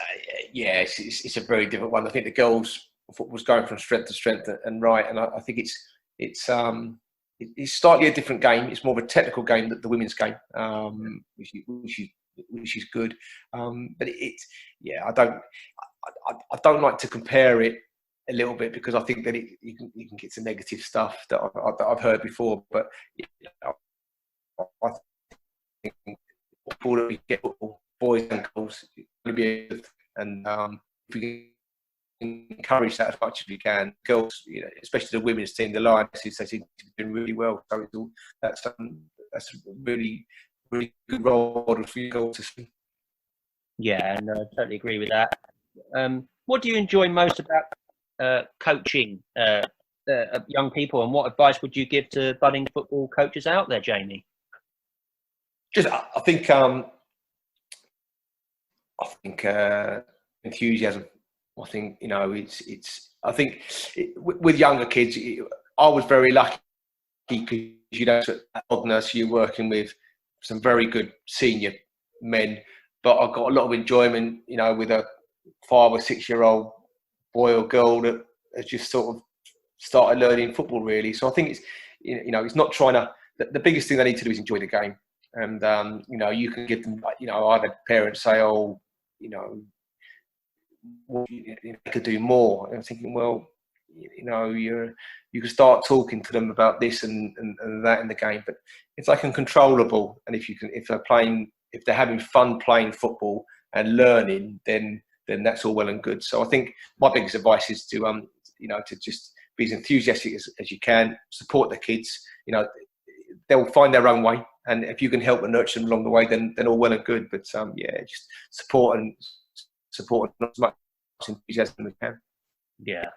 Speaker 2: a very different one. I think the girls' football's going from strength to strength, and I think it's slightly a different game. It's more of a technical game than the women's game, which is good. But I don't like to compare it a little bit because I think that you can get some negative stuff that I've heard before. But you know, I think football, we get football, boys and girls, and if we can encourage that as much as we can, girls, you know, especially the women's team, the Lionesses, they seem to be doing really well. So that's a really good role model for you girls to see.
Speaker 1: Yeah, and I totally agree with that. What do you enjoy most about coaching young people, and what advice would you give to budding football coaches out there, Jamie?
Speaker 2: I think enthusiasm. I think, you know, with younger kids, I was very lucky because, you know, at Bognor, you're working with some very good senior men, but I got a lot of enjoyment, you know, with a 5 or 6 year old boy or girl that has just sort of started learning football, really. So I think it's, you know, it's not trying to. The biggest thing they need to do is enjoy the game, and you know, you can give them. You know, I've had parents say, "Oh, you know, you could do more." And I'm thinking, well, you know, you can start talking to them about this and that in the game, but if they can control the ball, and if they're having fun playing football and learning, then that's all well and good. So I think my biggest advice is to you know, to just be as enthusiastic as you can, support the kids. You know, they'll find their own way, and if you can help and nurture them along the way, then all well and good. But yeah, just support as much enthusiasm as we can.
Speaker 1: Yeah,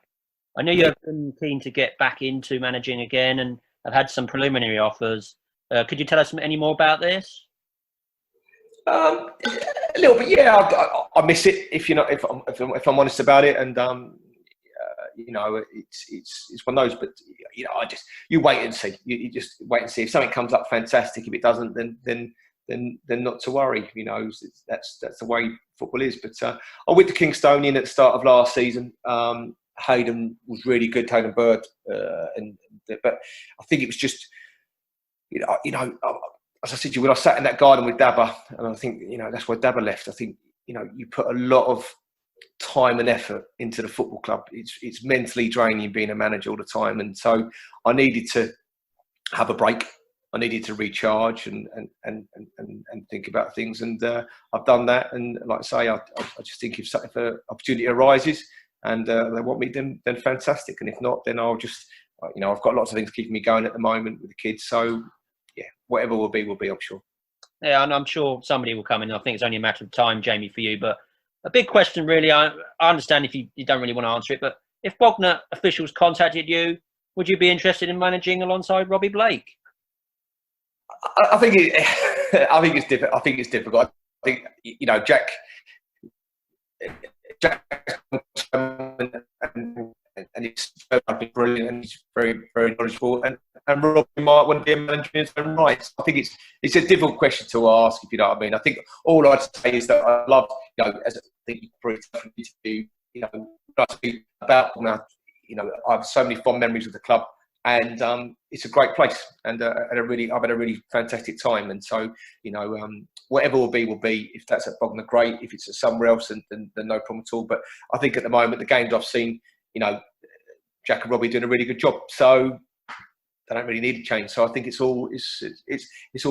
Speaker 1: I know you've been keen to get back into managing again, and I've had some preliminary offers. Could you tell us any more about this?
Speaker 2: A little bit, yeah. I miss it if I'm honest about it, and you know, it's one of those. But you know, you wait and see. You just wait and see. If something comes up, fantastic. If it doesn't, then not to worry. You know, that's the way football is. But I went to Kingstonian at the start of last season. Hayden was really good, Hayden Bird, but I think it was just, you know. As I said to you, when I sat in that garden with Dabba, and I think, you know, that's why Dabba left. I think, you know, you put a lot of time and effort into the football club. It's mentally draining being a manager all the time, and so I needed to have a break. I needed to recharge and think about things, and I've done that. And like I say, I just think if an opportunity arises and they want me, then fantastic. And if not, then I'll just, you know, I've got lots of things keeping me going at the moment with the kids. So yeah, whatever will be, I'm sure.
Speaker 1: Yeah, and I'm sure somebody will come in. I think it's only a matter of time, Jamie, for you. But A big question, really. I understand if you don't really want to answer it, but if Bognor officials contacted you, would you be interested in managing alongside Robbie Blake?
Speaker 2: I think I think it's difficult. I think it's difficult. I think Jack and he's brilliant and he's very, very knowledgeable. And Robbie might want to be a manager in his own right. I think it's a difficult question to ask, if you know what I mean. I think all I'd say is that I love, as I think you probably do, I speak about, I have so many fond memories of the club, and it's a great place, and I've had a really fantastic time. And so, whatever will be. If that's at Bognor, great. If it's at somewhere else, then no problem at all. But I think at the moment, the games I've seen, Jack and Robbie doing a really good job. So they don't really need a change. So I think it's all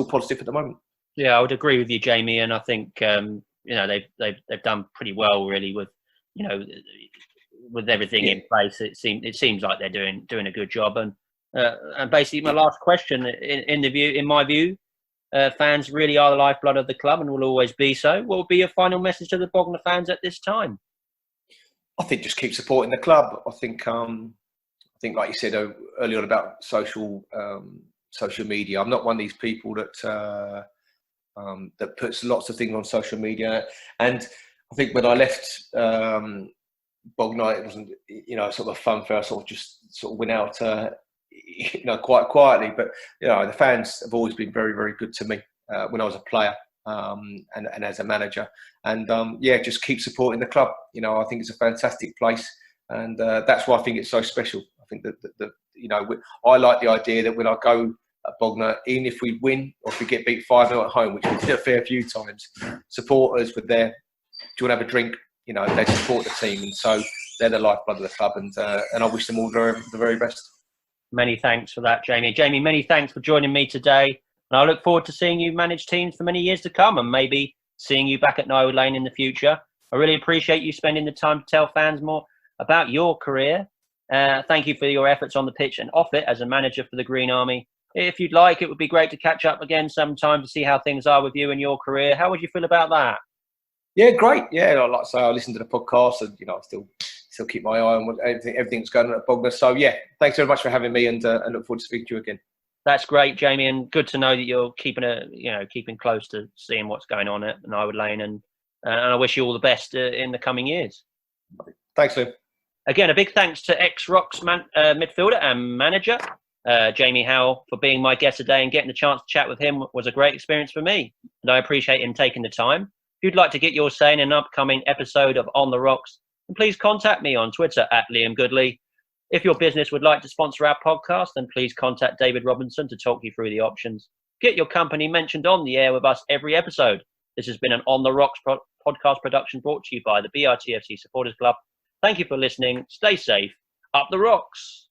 Speaker 2: positive at the moment.
Speaker 1: Yeah, I would agree with you, Jamie. And I think they've done pretty well, really, with with everything in place. It seems like they're doing a good job. And basically, my last question, in my view, fans really are the lifeblood of the club and will always be so. What would be your final message to the Bognor fans at this time?
Speaker 2: I think just keep supporting the club. I think, like you said earlier on about social media, I'm not one of these people that puts lots of things on social media. And I think when I left Bognor, it wasn't sort of a fun fair. I sort of went out quite quietly. But the fans have always been very, very good to me when I was a player. And as a manager, and just keep supporting the club. I think it's a fantastic place, and that's why I think it's so special. I think that I like the idea that when I go at Bognor, even if we win or if we get beat 5-0 at home, which we did a fair few times, supporters were there. Do you want to have a drink? They support the team, and so they're the lifeblood of the club, and I wish them all the very best.
Speaker 1: Many thanks for that, Jamie. Jamie, many thanks for joining me today. And I look forward to seeing you manage teams for many years to come, and maybe seeing you back at Nywood Lane in the future. I really appreciate you spending the time to tell fans more about your career. Thank you for your efforts on the pitch and off it as a manager for the Green Army. If you'd like, it would be great to catch up again sometime to see how things are with you and your career. How would you feel about that?
Speaker 2: Yeah, great. Yeah, like I say, I listen to the podcast, and I still keep my eye on everything that's going on at Bognor. So yeah, thanks very much for having me, and look forward to speaking to you again. That's
Speaker 1: great, Jamie, and good to know that you're keeping close to seeing what's going on at Nywood Lane, and I wish you all the best in the coming years.
Speaker 2: Thanks, Lou.
Speaker 1: Again, a big thanks to ex-Rocks midfielder and manager Jamie Howell for being my guest today, and getting the chance to chat with him was a great experience for me, and I appreciate him taking the time. If you'd like to get your say in an upcoming episode of On the Rocks, then please contact me on Twitter at Liam Goodley. If your business would like to sponsor our podcast, then please contact David Robinson to talk you through the options. Get your company mentioned on the air with us every episode. This has been an On the Rocks podcast production brought to you by the BRTFC Supporters Club. Thank you for listening. Stay safe. Up the Rocks.